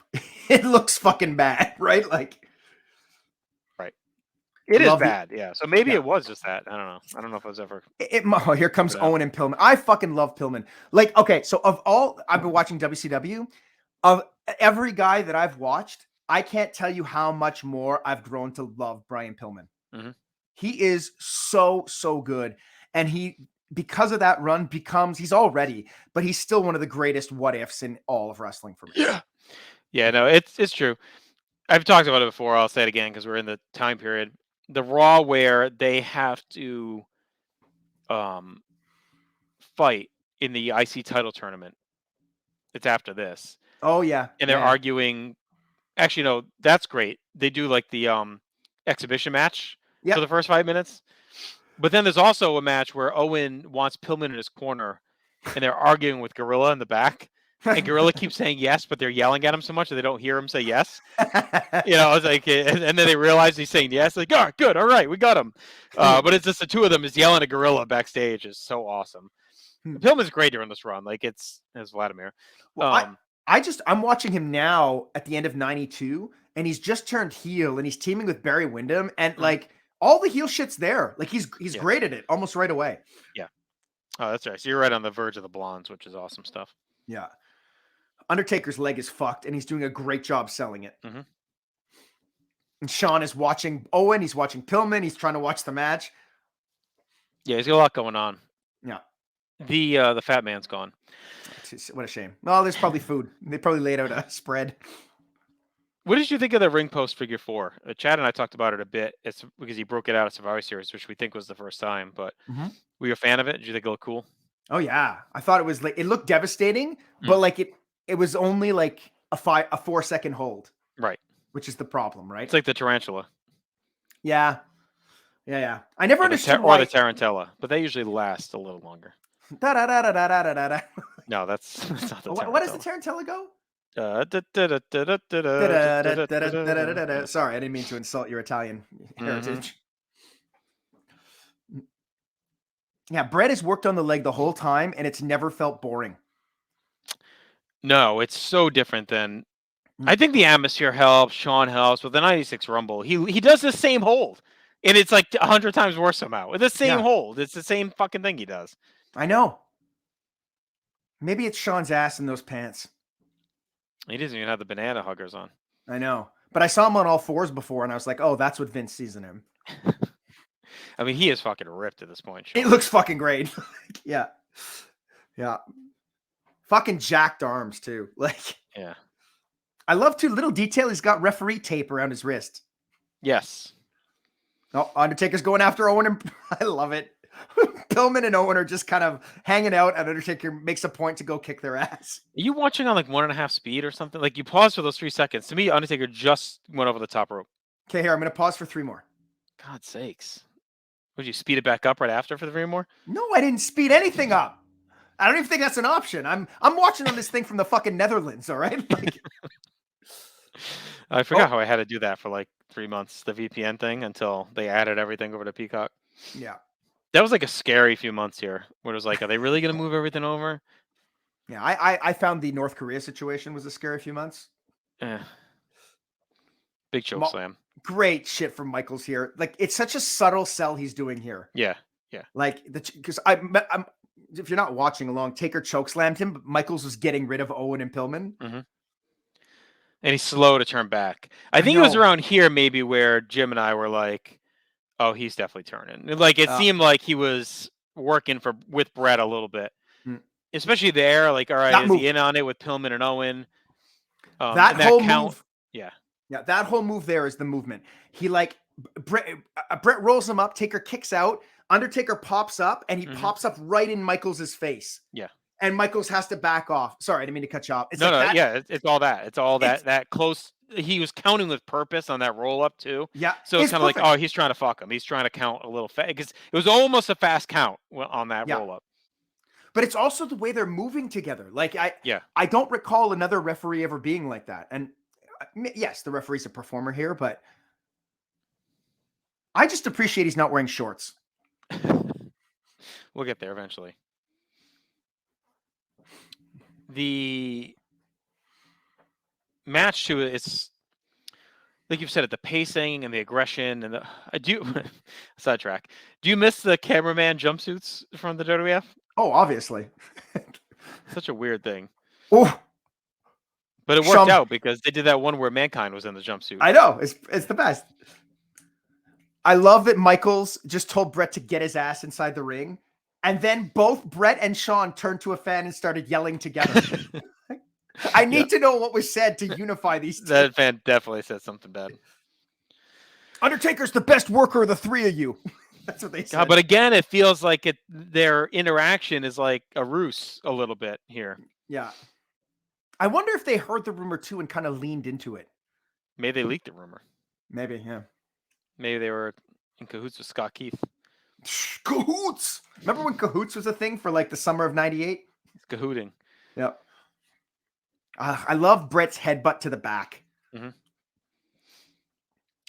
it looks fucking bad, right? Like, right. It is bad, yeah. So maybe it was just that. I don't know. I don't know if I was ever. Here comes Owen and Pillman. I fucking love Pillman. Like, okay, so of all I've been watching WCW, of every guy that I've watched, I can't tell you how much more I've grown to love Brian Pillman. Mm-hmm. He is so good, and he because of that run he's already, but he's still one of the greatest what ifs in all of wrestling for me. Yeah, no, it's true. I've talked about it before. I'll say it again because we're in the time period. The Raw where they have to fight in the IC title tournament. It's after this. Oh yeah. And they're arguing. Actually, no, that's great. They do like the exhibition match for the first 5 minutes. But then there's also a match where Owen wants Pillman in his corner and they're arguing with Gorilla in the back. And Gorilla keeps saying yes, but they're yelling at him so much that they don't hear him say yes. You know, it's like, and then they realize he's saying yes. Like, oh, good, all right, we got him. But it's just the two of them is yelling at Gorilla backstage. Is so awesome. Pillman's great during this run. Like it's Vladimir. Well, I'm watching him now at the end of '92, and he's just turned heel, and he's teaming with Barry Windham, and like all the heel shit's there. Like he's great at it almost right away. Yeah. Oh, that's right. So you're right on the verge of the blondes, which is awesome stuff. Yeah. Undertaker's leg is fucked, and he's doing a great job selling it. Mm-hmm. And Shawn is watching Owen. He's watching Pillman. He's trying to watch the match. Yeah, he's got a lot going on. Yeah. The fat man's gone. What a shame. No, there's probably food. They probably laid out a spread. What did you think of the ring post figure 4? Chad and I talked about it a bit. It's because he broke it out at Survivor Series, which we think was the first time. But were you a fan of it? Did you think it looked cool? Oh yeah, I thought it was like it looked devastating, but like it was only like a 4-second hold, right? Which is the problem, right? It's like the tarantula. Yeah. I never understood or the tarantella, but they usually last a little longer. No, that's not the tarantella. What does the tarantella go? Sorry, I didn't mean to insult your Italian heritage. Yeah, Bret has worked on the leg the whole time, and it's never felt boring. No, it's so different than. I think the atmosphere helps. Shawn helps, but the '96 Rumble, he does the same hold, and it's like 100 times worse somehow. The same hold. It's the same fucking thing he does. I know. Maybe it's Shawn's ass in those pants. He doesn't even have the banana huggers on. I know, but I saw him on all fours before, and I was like, "Oh, that's what Vince sees in him." I mean, he is fucking ripped at this point. Shawn. It looks fucking great. Yeah. Fucking jacked arms too. Like, yeah. I love too. Little detail. He's got referee tape around his wrist. Yes. Oh, Undertaker's going after Owen, and I love it. Pillman and Owen are just kind of hanging out, and Undertaker makes a point to go kick their ass. Are you watching on like 1.5 speed or something? Like you pause for those 3 seconds. To me, Undertaker just went over the top rope. Okay, here I'm going to pause for 3 more. God's sakes! Would you speed it back up right after for the 3 more? No, I didn't speed anything up. I don't even think that's an option. I'm watching on this thing from the fucking Netherlands. All right. Like, I forgot how I had to do that for like 3 months, the VPN thing, until they added everything over to Peacock. Yeah. That was like a scary few months here, where it was like, are they really going to move everything over? Yeah, I found the North Korea situation was a scary few months. Yeah. Big choke slam. Great shit from Michaels here. Like, it's such a subtle sell he's doing here. Yeah. Like, because I'm if you're not watching along, Taker choke slammed him, but Michaels was getting rid of Owen and Pillman. And he's slow to turn back. I think it was around here maybe where Jim and I were like, oh, he's definitely turning. Like, it seemed like he was working with Bret a little bit. Especially there. Like, all right, is he in on it with Pillman and Owen? That whole move. Yeah, that whole move there is the movement. He like, Bret rolls him up, Taker kicks out, Undertaker pops up, and he pops up right in Michaels' face. Yeah. and Michaels has to back off. Sorry, I didn't mean to cut you off. It's No, like that. yeah, it's all that. It's all that close. He was counting with purpose on that roll up too. Yeah. So it's kind of like, oh, he's trying to fuck him. He's trying to count a little fast because it was almost a fast count on that roll up. But it's also the way they're moving together. Like I don't recall another referee ever being like that. And yes, the referee's a performer here, but I just appreciate he's not wearing shorts. We'll get there eventually. The match to it's like you've said it, the pacing and the aggression and I do sidetrack. Do you miss the cameraman jumpsuits from the WWF? Oh, obviously. Such a weird thing. Oh, but it worked out because they did that one where Mankind was in the jumpsuit. I know. It's the best. I love that Michaels just told Bret to get his ass inside the ring. And then both Bret and Shawn turned to a fan and started yelling together. I need to know what was said to unify these two. That fan definitely said something bad. Undertaker's the best worker of the three of you. That's what they said. But again, it feels like their interaction is like a ruse a little bit here. Yeah. I wonder if they heard the rumor too and kind of leaned into it. Maybe they leaked the rumor. Maybe, yeah. Maybe they were in cahoots with Scott Keith. Cahoots! Remember when cahoots was a thing for like the summer of '98? It's cahooting. Yep. I love Bret's headbutt to the back. Mm-hmm.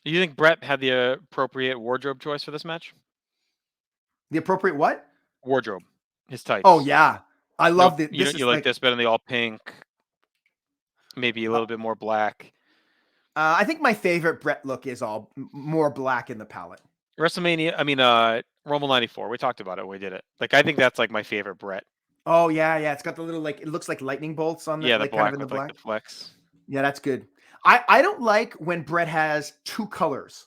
Do you think Bret had the appropriate wardrobe choice for this match? The appropriate what? Wardrobe. His tights. Oh, yeah. I love it. You like this better than the all pink, maybe a little bit more black. I think my favorite Bret look is all more black in the palette. Rumble 94. We talked about it when we did it. Like, I think that's like my favorite Bret. Oh, yeah. It's got the little, like, it looks like lightning bolts on the, the like, black kind of in the with, black. Like, the flex. Yeah, that's good. I don't like when Bret has two colors.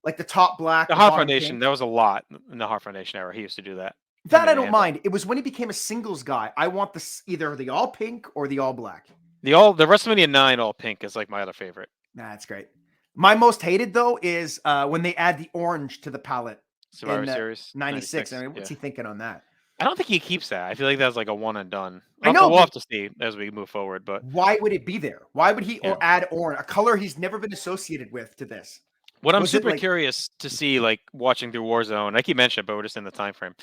Like the top black. The Hart Foundation, that was a lot in the Hart Foundation era. He used to do that. That I don't mind. It was when he became a singles guy. I want either the all pink or the all black. The WrestleMania 9 all pink is like my other favorite. Nah, that's great. My most hated though is when they add the orange to the palette. Survivor Series 96. I mean, what's he thinking on that? I don't think he keeps that. I feel like that's like a one and done. I know. We'll have to see as we move forward. But why would it be there? Why would he add orange, a color he's never been associated with, to this? What I'm super curious to see, like watching through Warzone, I keep mentioning it, but we're just in the time frame,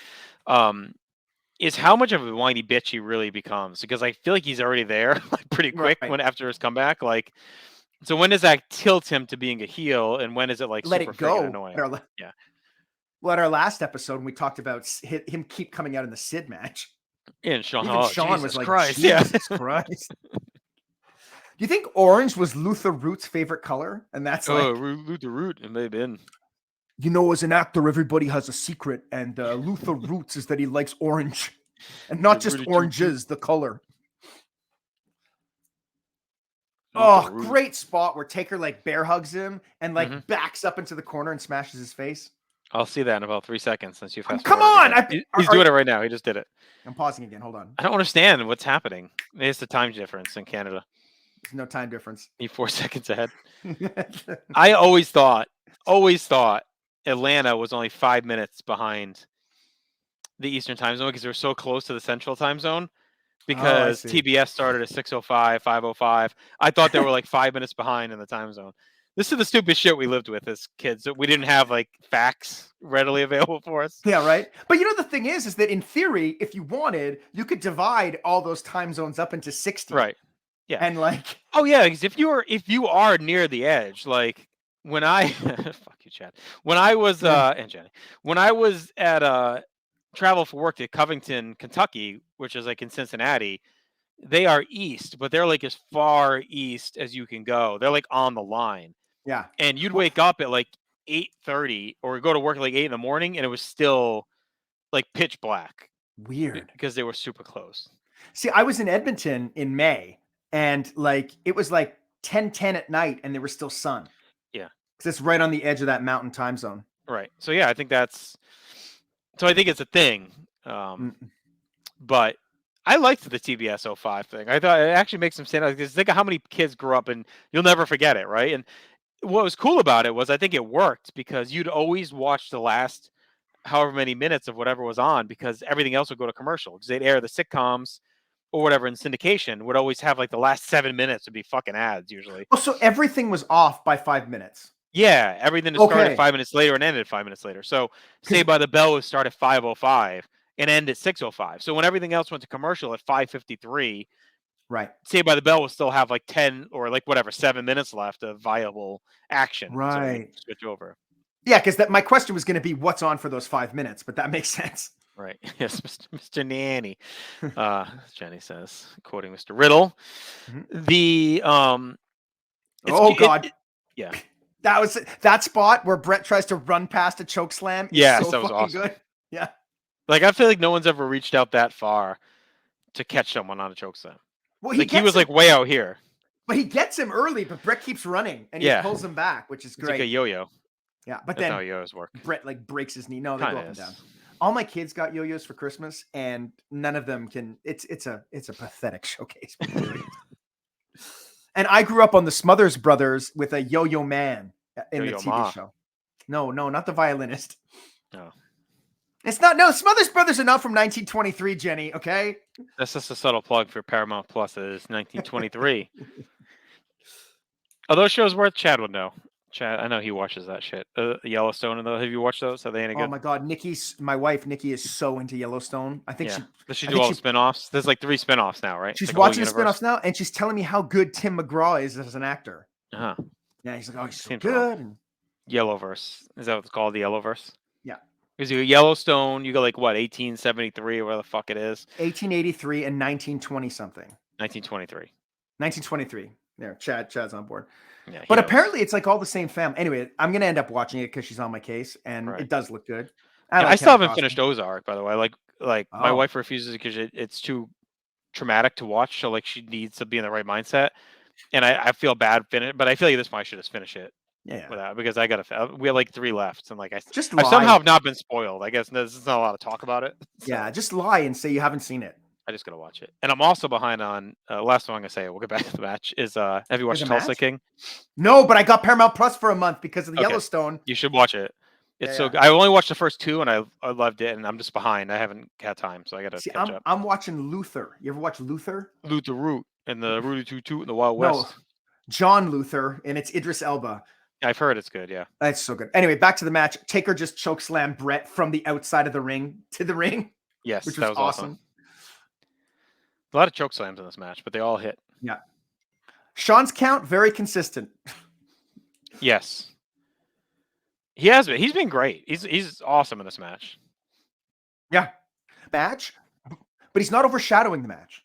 is how much of a whiny bitch he really becomes. Because I feel like he's already there like pretty quick after his comeback. Like, so when does that tilt him to being a heel, and when is it like let super it go? Annoying? Yeah. Well, at our last episode, we talked about him keep coming out in the Sid match. And Shawn, Shawn was like, Christ, Jesus Christ. Do you think orange was Luther Root's favorite color? And that's Luther Root, it may have been. You know, as an actor, everybody has a secret, and Luther Root's is that he likes orange, and not just oranges, the color. Oh, great spot where Taker like bear hugs him and like backs up into the corner and smashes his face. I'll see that in about 3 seconds since you've come on! He's doing it right now. He just did it. I'm pausing again. Hold on. I don't understand what's happening. It's the time difference in Canada. There's no time difference. You're 4 seconds ahead. I always thought Atlanta was only 5 minutes behind the Eastern time zone because they were so close to the Central time zone. Because TBS started at 6:05, 5:05. I thought they were like 5 minutes behind in the time zone. This is the stupid shit we lived with as kids. We didn't have like facts readily available for us. Yeah, right. But you know, the thing is that in theory, if you wanted, you could divide all those time zones up into 60. Right. Yeah. And like, oh yeah, because if you are near the edge, like when I fuck you, Chad. When I was and Jenny, when I was at travel for work to Covington, Kentucky, which is like in Cincinnati, they are east, but they're like as far east as you can go. They're like on the line. Yeah. And you'd wake up at like 8:30 or go to work at like 8 in the morning and it was still like pitch black. Weird. Because they were super close. See, I was in Edmonton in May and like it was like 10:10 at night and there was still sun. Yeah. Because it's right on the edge of that mountain time zone. Right. So yeah, I think it's a thing. But I liked the TBS 05 thing. I thought it actually makes some sense. Because think of how many kids grew up and you'll never forget it, right? And what was cool about it was I think it worked because you'd always watch the last however many minutes of whatever was on because everything else would go to commercial because they'd air the sitcoms or whatever in syndication would always have like the last 7 minutes would be fucking ads usually. Oh, so everything was off by 5 minutes. Yeah, everything that started 5 minutes later and ended 5 minutes later. So Saved by the Bell would start at 5:05 and end at 6:05. So when everything else went to commercial at 5:53, right, Saved by the Bell will still have like 10 or like whatever 7 minutes left of viable action. right. So switch over. Yeah, because my question was going to be what's on for those 5 minutes, but that makes sense. Right. Yes, Mr. Nanny. Jenny says, quoting Mr. Riddle. The Oh God. yeah. That was that spot where Bret tries to run past a choke slam. Yes, so that was fucking awesome. good. Yeah. Like I feel like no one's ever reached out that far to catch someone on a choke slam. Well, He was like way out here. But he gets him early, but Bret keeps running and he pulls him back, which is great. It's like a yo-yo. Yeah, but That's then how yo-yos work. Bret like breaks his knee. No, they go up and Kinda down. is. All my kids got yo-yos for Christmas, and none of them can. It's a pathetic showcase. And I grew up on the Smothers Brothers with a Yo-Yo Man in Yo-Yo the TV Ma. show. No, not the violinist. No. It's not. No, Smothers Brothers are not from 1923, Jenny. Okay. That's just a subtle plug for Paramount Plus. It is 1923. Are those shows worth? Chad would know. Chad, I know he watches that shit. Yellowstone and those. Have you watched those? Are they any good? Oh my God, my wife Nikki is so into Yellowstone. I think Does she do all the spinoffs? There's like 3 spinoffs now, right? She's like watching the spinoffs now, and she's telling me how good Tim McGraw is as an actor. Uh-huh. Yeah, he's like, oh, he's so Seems good. And Yellowverse. Is that what it's called? The Yellowverse? yeah. Because you go Yellowstone, you go like what, 1873 or where the fuck it is? 1883 and 1920 something. 1923. 1923. There, Chad's on board. Yeah, but apparently it's like all the same family. Anyway, I'm gonna end up watching it because she's on my case, and Right. it does look good. I still haven't finished Ozark, by the way. Like my Oh. wife refuses because it's too traumatic to watch, so like she needs to be in the right mindset. And I feel bad but I feel like at this point I should just finish it. Yeah. Without, because I gotta. We have like 3 left, and like I lie. somehow have not been spoiled. I guess there's not a lot of talk about it. So Yeah, just lie and say you haven't seen it. I just gotta watch it. And I'm also behind on last one I'm gonna say. We'll get back to the match. Is have you watched There's a Tulsa match? King? No, but I got Paramount Plus for a month because of the Okay. Yellowstone. You should watch it. It's Yeah, so yeah. good. I only watched the first 2 and I loved it, and I'm just behind. I haven't had time, so I gotta See, catch up. I'm watching Luther. You ever watch Luther? Luther Root and the Rudy Toot Toot in the Wild No, West. John Luther, and it's Idris Elba. I've heard it's good. Yeah. That's so good. Anyway, back to the match. Taker just chokeslammed Bret from the outside of the ring to the ring. Yes, which that was was awesome. A lot of choke slams in this match, but they all hit. Yeah. Sean's count, very consistent. Yes. He has been. He's been great. He's awesome in this match. Yeah. Match, but he's not overshadowing the match.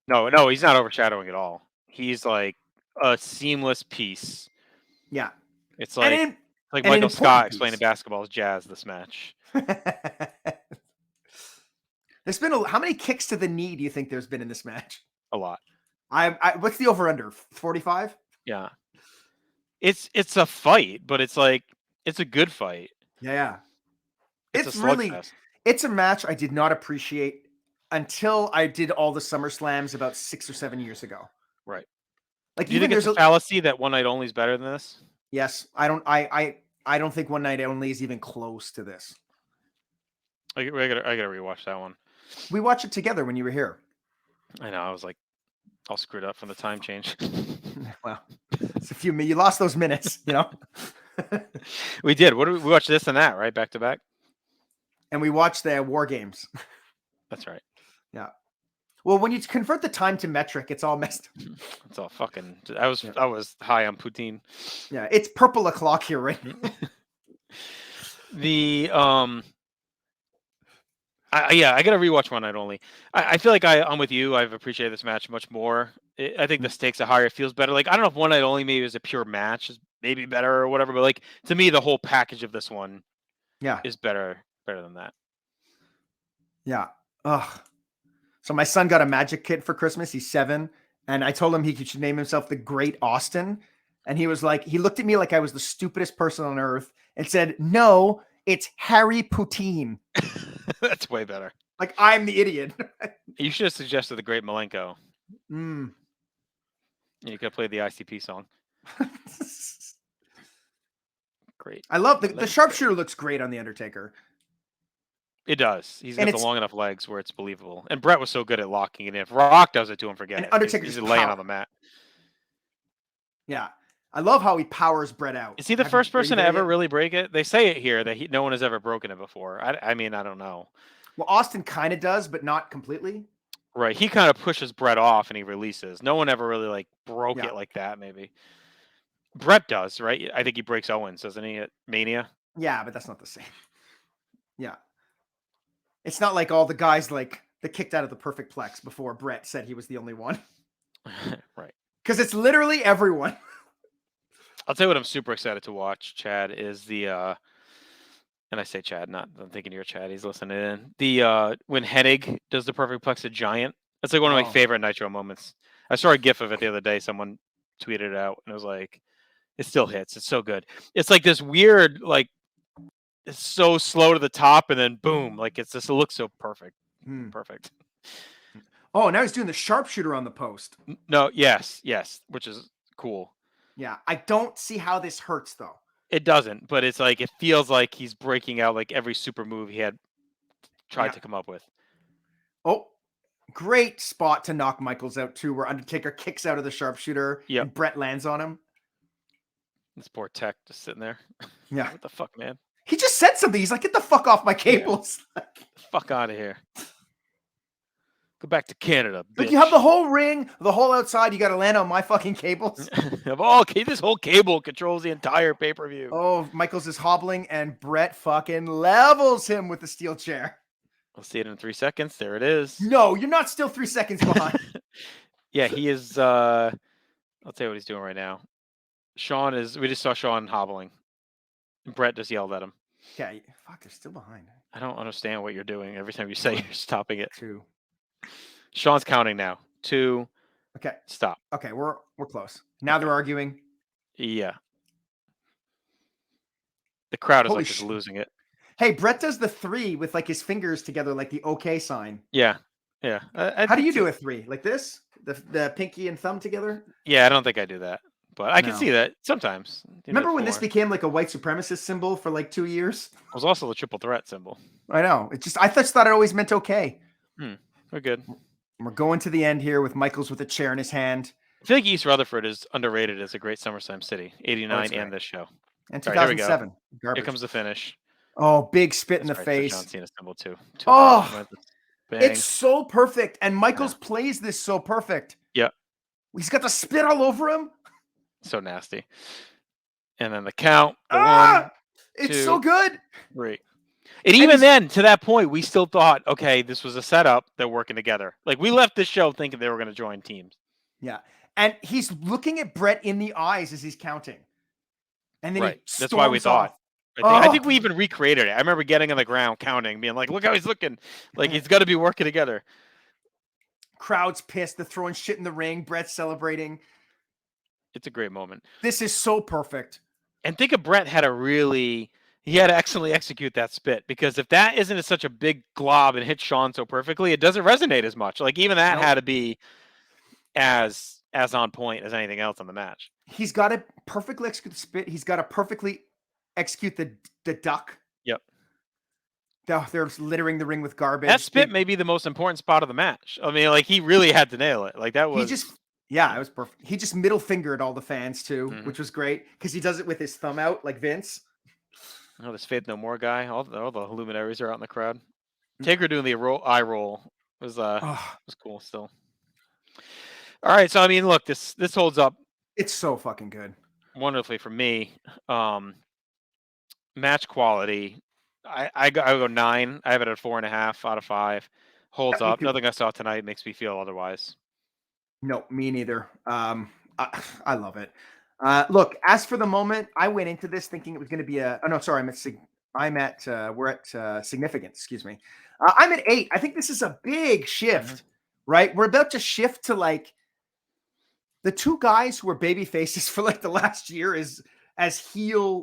No, he's not overshadowing at all. He's like a seamless piece. Yeah. It's like and Michael Scott explaining basketball as jazz this match. There's been how many kicks to the knee do you think there's been in this match? A lot. What's the over under? 45? Yeah. It's a fight, but it's like it's a good fight. Yeah. It's It's a really slugfest. it's a match I did not appreciate until I did all the SummerSlams about 6 or 7 years ago. Right. Like Do you think it's a fallacy that One Night Only is better than this? Yes, I don't think One Night Only is even close to this. I gotta rewatch that one. We watched it together when you were here. I know. I was like all screwed up from the time change. Well, it's a few minutes. You lost those minutes, you know. We did. What did we watched this and that, right? Back to back. And we watched the War Games. That's right. Yeah. Well, when you convert the time to metric, it's all messed up. It's all fucking. I was high on poutine. Yeah, it's purple o'clock here, right? The I gotta rewatch One Night Only. I feel like I'm with you. I've appreciated this match much more. I think the stakes are higher. It feels better. Like I don't know if One Night Only maybe is a pure match is maybe better or whatever, but like to me the whole package of this one, is better than that. Yeah. Ugh. So my son got a magic kit for Christmas. He's 7, and I told him he should name himself the Great Austin, and he was like, he looked at me like I was the stupidest person on earth, and said, "No, it's Harry Poutine." That's way better. Like I'm the idiot. You should have suggested the Great Malenko. Mm. You could play the ICP song. great. I love the sharpshooter looks great on the Undertaker. It does. He's And got the long enough legs where it's believable. And Bret was so good at locking it in. If Rock does it to him, forget And it. Undertaker's He's laying on the mat. Yeah. I love how he powers Bret out. Is he the first person to ever really break it? They say it here that no one has ever broken it before. I mean, I don't know. Well, Austin kind of does, but not completely. Right. He kind of pushes Bret off and he releases. No one ever really like broke it like that, maybe. Bret does, right? I think he breaks Owens, doesn't he, at Mania? Yeah, but that's not the same. Yeah. It's not like all the guys like that kicked out of the perfect plex before Bret said he was the only one. Right. Because it's literally everyone. I'll tell you what I'm super excited to watch, Chad, is the and I say Chad, I'm thinking you're Chad, he's listening in. The when Hennig does the perfect plex at Giant. That's like one of my favorite Nitro moments. I saw a gif of it the other day. Someone tweeted it out and it was like, it still hits. It's so good. It's like this weird, like it's so slow to the top and then boom, like it looks so perfect. Perfect. Oh, now he's doing the sharpshooter on the post. No, yes, which is cool. Yeah, I don't see how this hurts though. It doesn't, but it's like it feels like he's breaking out like every super move he had tried to come up with. Oh, great spot to knock Michaels out too, where Undertaker kicks out of the sharpshooter and Bret lands on him. This poor tech just sitting there. Yeah. What the fuck, man? He just said something. He's like, get the fuck off my cables. Yeah. Fuck out of here. Go back to Canada, bitch. Like you have the whole ring, the whole outside. You got to land on my fucking cables. This whole cable controls the entire pay-per-view. Oh, Michaels is hobbling and Bret fucking levels him with the steel chair. We'll see it in 3 seconds. There it is. No, you're not still 3 seconds behind. Yeah, he is. I'll tell you what he's doing right now. We just saw Sean hobbling. Bret just yelled at him. Yeah, fuck, they're still behind. I don't understand what you're doing every time you say you're stopping it. 2. Sean's counting now. 2. Okay. Stop. Okay, we're close. Now they're arguing. Yeah. The crowd is just losing it. Hey, Bret does the 3 with like his fingers together, like the OK sign. Yeah. Yeah. How do you do a 3? Like this? The pinky and thumb together? Yeah, I don't think I do that. But I can see that sometimes. Remember when this became like a white supremacist symbol for like 2 years? It was also the triple threat symbol. I know. I just thought it always meant okay. We're good. We're going to the end here with Michaels with a chair in his hand. I feel like East Rutherford is underrated as a great SummerSlam city. 89 and this show. And 2007. Here comes the finish. Oh, big spit in the face. John Cena symbol too. Oh, it's so perfect. And Michaels plays this so perfect. Yeah. He's got the spit all over him. So nasty. And then the count. It's so good. 3. And even then, to that point, we still thought, okay, this was a setup. They're working together. Like we left this show thinking they were going to join teams. Yeah. And he's looking at Bret in the eyes as he's counting. And then that's why we thought. I think we even recreated it. I remember getting on the ground, counting, being like, look how he's looking. Like he's got to be working together. Crowd's pissed. They're throwing shit in the ring. Bret's celebrating. It's a great moment. This is so perfect. And think of Bret had to excellently execute that spit, because if that isn't such a big glob and hit Sean so perfectly, it doesn't resonate as much. Like even that had to be as on point as anything else on the match. He's got to perfectly execute the spit. He's got to perfectly execute the duck. Yep. They're littering the ring with garbage. That spit may be the most important spot of the match. I mean, like he really had to nail it. Like that was. It was perfect. He just middle fingered all the fans too, which was great because he does it with his thumb out like Vince. Oh, this Faith No More guy. All the luminaries are out in the crowd. Taker doing the eye roll was cool still. All right, so I mean, look, this holds up. It's so fucking good. Wonderfully for me. Match quality. I go 9. I have it at 4.5 out of 5. Holds up. Nothing I saw tonight makes me feel otherwise. No, me neither. I love it. Look, as for the moment, I went into this thinking it was going to be we're at significance. Excuse me. I'm at 8. I think this is a big shift, right? We're about to shift to like the 2 guys who were baby faces for like the last year as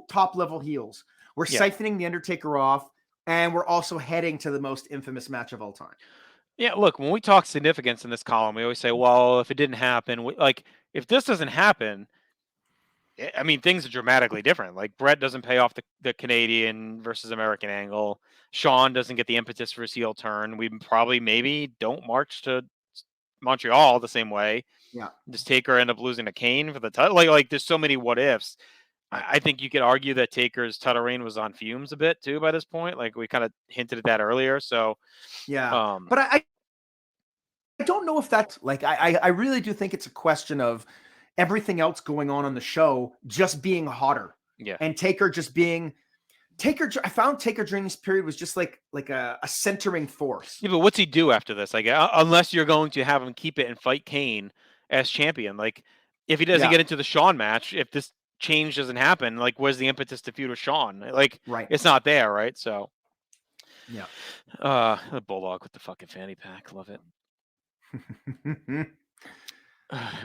top level heels. We're siphoning the Undertaker off, and we're also heading to the most infamous match of all time. Yeah, look, when we talk significance in this column, we always say, well, if it didn't happen, if this doesn't happen, I mean, things are dramatically different. Like Bret doesn't pay off the Canadian versus American angle. Shawn doesn't get the impetus for his heel turn. We probably maybe don't march to Montreal the same way. Yeah. Does Taker end up losing to Kane for the title? Like there's so many what ifs. Right. I think you could argue that Taker's title reign was on fumes a bit too by this point. Like we kind of hinted at that earlier. So yeah, but I don't know if that's like I really do think it's a question of everything else going on the show just being hotter. Yeah. And Taker just being Taker. I found Taker during this period was just like a centering force. Yeah, but what's he do after this? Like unless you're going to have him keep it and fight Kane as champion. Like if he doesn't get into the Shawn match, if this change doesn't happen, like where's the impetus to feud with Shawn? Like it's not there, right? So yeah. The Bulldog with the fucking fanny pack. Love it.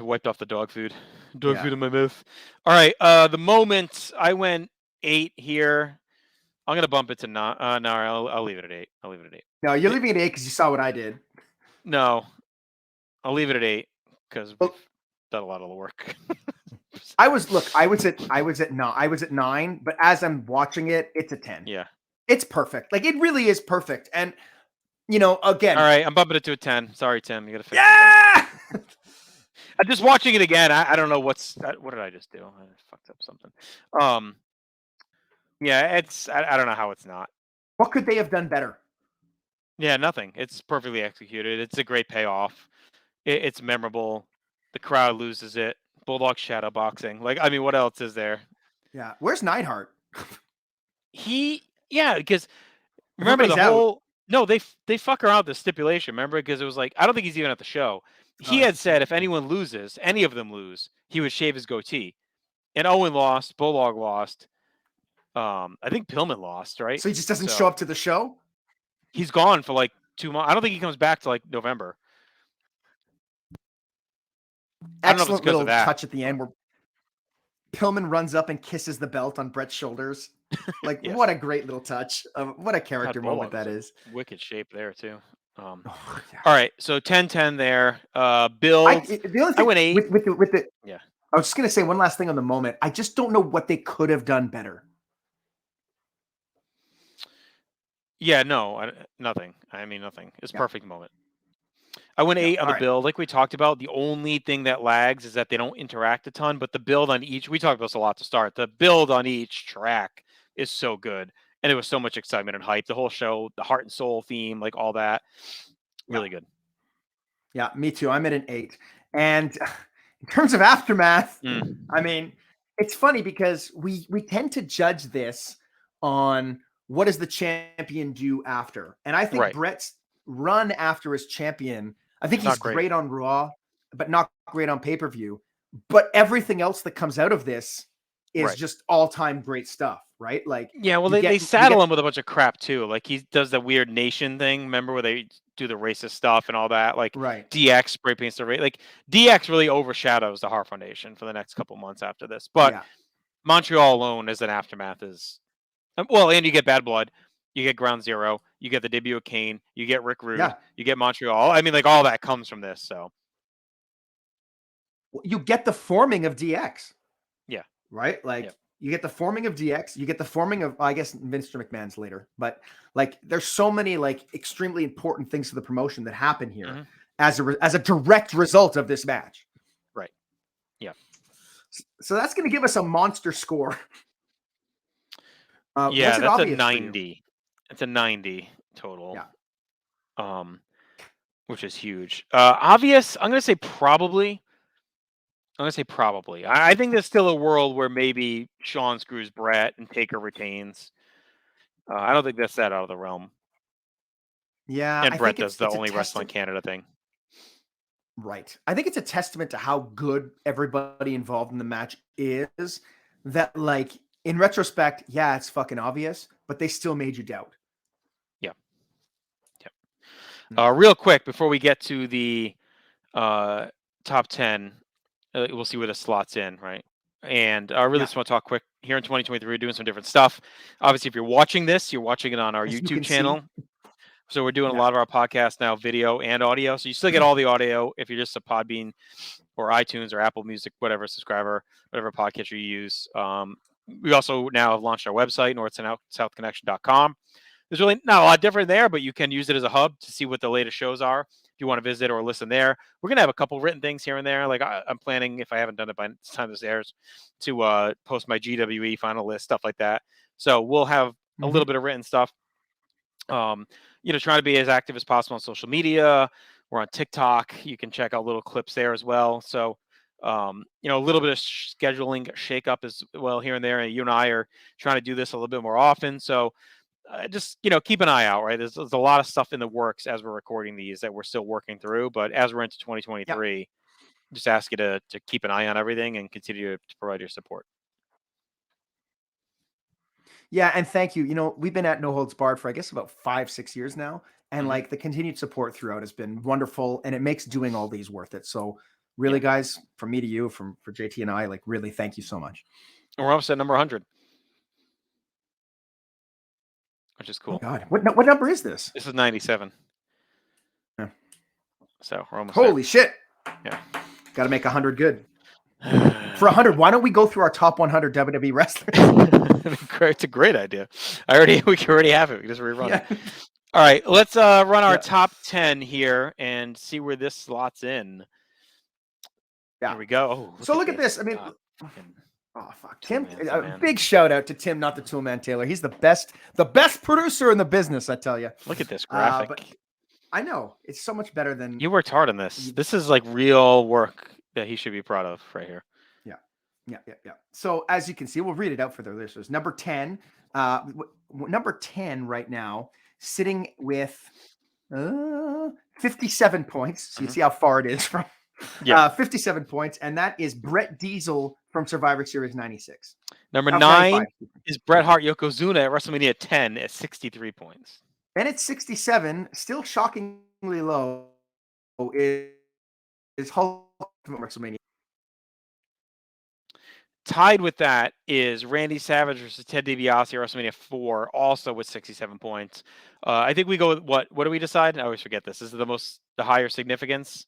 Wiped off the dog food. Dog food in my mouth. All right. The moment I went 8 here, I'm gonna bump it to 9. No, I'll leave it at 8. I'll leave it at 8. No, you're leaving it at 8 because you saw what I did. No, I'll leave it at 8 because we've done a lot of the work. I was at 9, but as I'm watching it, it's a 10. Yeah, it's perfect. Like it really is perfect. And you know, again, all right, I'm bumping it to a 10. Sorry, Tim, you gotta fix it. I'm just watching it again. I don't know what did I just do? I fucked up something. Yeah, it's I don't know how it's not. What could they have done better? Yeah, nothing. It's perfectly executed. It's a great payoff. It's memorable. The crowd loses it. Bulldog shadow boxing. Like, I mean, what else is there? Yeah. Where's Neidhart? Because remember the whole. No, they fuck around the stipulation. Remember, because it was like I don't think he's even at the show. He had said if anyone loses, any of them lose, he would shave his goatee. And Owen lost. Bulldog lost. I think Pillman lost, right? So he just doesn't show up to the show? He's gone for like 2 months. I don't think he comes back to like November. Excellent little touch at the end where Pillman runs up and kisses the belt on Bret's shoulders. Like, what a great little touch. What a character moment that is. Wicked shape there, too. All right, so 10-10 there. Bill, the only thing, I went 8. With the I was just going to say one last thing on the moment. I just don't know what they could have done better. Yeah, no, nothing. I mean, nothing. It's perfect moment. I went 8 on the build. Like we talked about, the only thing that lags is that they don't interact a ton, but the build on each, we talked about this a lot to start. The build on each track is so good. And it was so much excitement and hype. The whole show, the heart and soul theme, like all that. Really good. Yeah, me too. I'm at an 8. And in terms of aftermath, I mean, it's funny because we tend to judge this on what does the champion do after. And I think Bret's run after his champion, I think he's great on Raw, but not great on pay-per-view. But everything else that comes out of this is just all-time great stuff, right? Like, well, they saddle him with a bunch of crap too. Like he does the weird nation thing. Remember where they do the racist stuff and all that? Like DX spray paints the race. Like DX really overshadows the Hart Foundation for the next couple months after this. But Montreal alone as an aftermath is and you get Bad Blood, you get Ground Zero, you get the debut of Kane, you get Rick Rude, you get Montreal. I mean, like all that comes from this. So you get the forming of DX. Yeah. Right? Like you get the forming of DX, you get the forming of, I guess, Vince McMahon's later, but like there's so many like extremely important things to the promotion that happen here as a direct result of this match. Right. Yeah. So that's going to give us a monster score. That's a 90. It's a 90 total. Yeah. Which is huge. Obvious, I'm going to say probably. I think there's still a world where maybe Shawn screws Bret and Taker retains. I don't think that's that out of the realm. Yeah. And Bret does the only Wrestling Canada thing. Right. I think it's a testament to how good everybody involved in the match is that, like, in retrospect, it's fucking obvious, but they still made you doubt. Yeah. Real quick, before we get to the top 10, we'll see where the slots in, right? And I really just want to talk quick. Here in 2023, we're doing some different stuff. Obviously, if you're watching this, you're watching it on our YouTube channel. So we're doing a lot of our podcasts now, video and audio. So you still get all the audio if you're just a Podbean or iTunes or Apple Music, whatever subscriber, whatever podcast you use. We also now have launched our website, northsouthconnection.com. There's really not a lot different there, but you can use it as a hub to see what the latest shows are. If you want to visit or listen there, we're going to have a couple written things here and there. Like I'm planning, if I haven't done it by the time this airs, to post my GWE final list, stuff like that. So we'll have a little bit of written stuff. Trying to be as active as possible on social media. We're on TikTok. You can check out little clips there as well. So, a little bit of scheduling shakeup as well here and there. And you and I are trying to do this a little bit more often. So just, keep an eye out, right? There's a lot of stuff in the works as we're recording these that we're still working through. But as we're into 2023, just ask you to keep an eye on everything and continue to provide your support. Yeah, and thank you. We've been at No Holds Barred for I guess about 5-6 years now, and like the continued support throughout has been wonderful, and it makes doing all these worth it. So really, guys, from me to you, for JT and I, like really, thank you so much. And we're almost at number 100, which is cool. Oh God, what number is this? This is 97. Yeah. So we're almost. Holy shit! Yeah, got to make 100 good. For 100, why don't we go through our top 100 WWE wrestlers? It's a great idea. We can already have it. We can just rerun it. All right, let's run our top 10 here and see where this slots in. Yeah. Here we go. So look at this. I mean, fuck. Tim, big shout out to Tim, not the Toolman Taylor. He's the best producer in the business, I tell you. Look at this graphic. But I know it's so much better than you worked hard on this. This is like real work that he should be proud of right here. Yeah. So as you can see, we'll read it out for the listeners. Number 10 right now, sitting with 57 points. So you see how far it is from 57 points. And that is Bret Diesel from Survivor Series 96. Number 9 is Bret Hart Yokozuna at WrestleMania 10 at 63 points. And at 67, still shockingly low, is Hulk from WrestleMania. Tied with that is Randy Savage versus Ted DiBiase at WrestleMania 4, also with 67 points. I think we go with what do we decide? I always forget this. Is it the higher significance?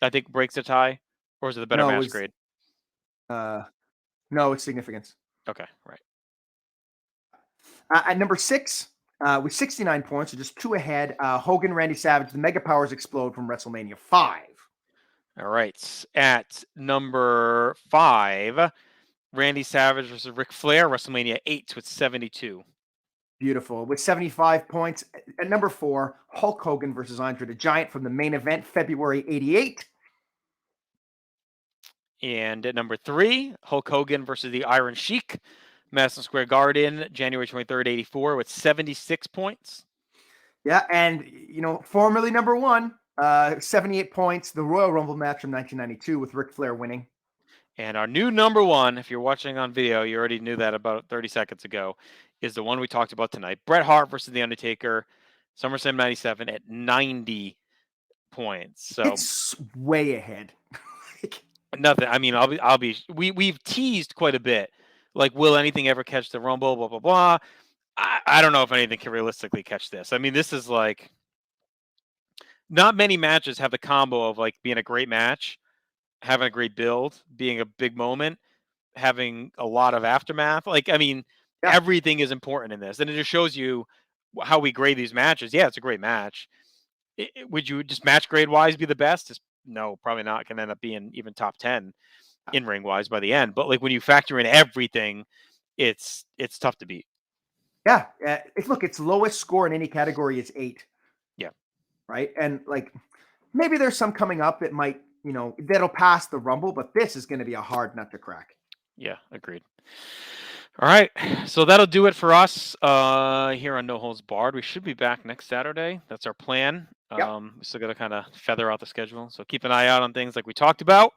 I think breaks the tie, or is it the better match grade? No, it's significance. Okay, right. At number 6, with 69 points, so just 2 ahead, Hogan, Randy Savage, the Mega Powers Explode from WrestleMania 5. All right. At number 5, Randy Savage versus Ric Flair, WrestleMania 8 with 72. Beautiful. With 75 points. At number 4, Hulk Hogan versus Andre the Giant from the main event, February 88. And at number 3, Hulk Hogan versus the Iron Sheik, Madison Square Garden, January 23rd, 84 with 76 points. Yeah, and, formerly number 1, 78 points, the Royal Rumble match from 1992 with Ric Flair winning. And our new number 1, if you're watching on video, you already knew that about 30 seconds ago, is the one we talked about tonight. Bret Hart versus The Undertaker, SummerSlam 97 at 90 points. So it's way ahead. Nothing. I mean, we've teased quite a bit. Like, will anything ever catch the Rumble? Blah, blah, blah. I don't know if anything can realistically catch this. I mean, this is like, not many matches have the combo of like being a great match, having a great build, being a big moment, having a lot of aftermath. Like, I mean, everything is important in this. And it just shows you how we grade these matches. Yeah, it's a great match. Would you just match grade wise be the best? No, probably not. Can end up being even top 10 in ring wise by the end. But like when you factor in everything, it's tough to beat. Yeah. Look, its lowest score in any category is 8. Yeah. Right. And like, maybe there's some coming up that might, that'll pass the Rumble, but this is going to be a hard nut to crack. Yeah, agreed. All right. So that'll do it for us here on No Holds Barred. We should be back next Saturday. That's our plan. We still got to kind of feather out the schedule. So keep an eye out on things like we talked about.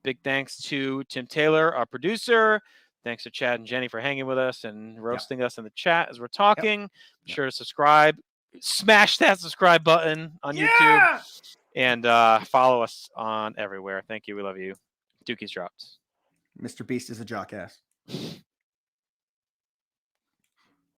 Big thanks to Tim Taylor, our producer. Thanks to Chad and Jenny for hanging with us and roasting us in the chat as we're talking. Be sure to subscribe. Smash that subscribe button on YouTube. And follow us on everywhere. Thank you. We love you. Dookie's dropped. Mr. Beast is a jockass.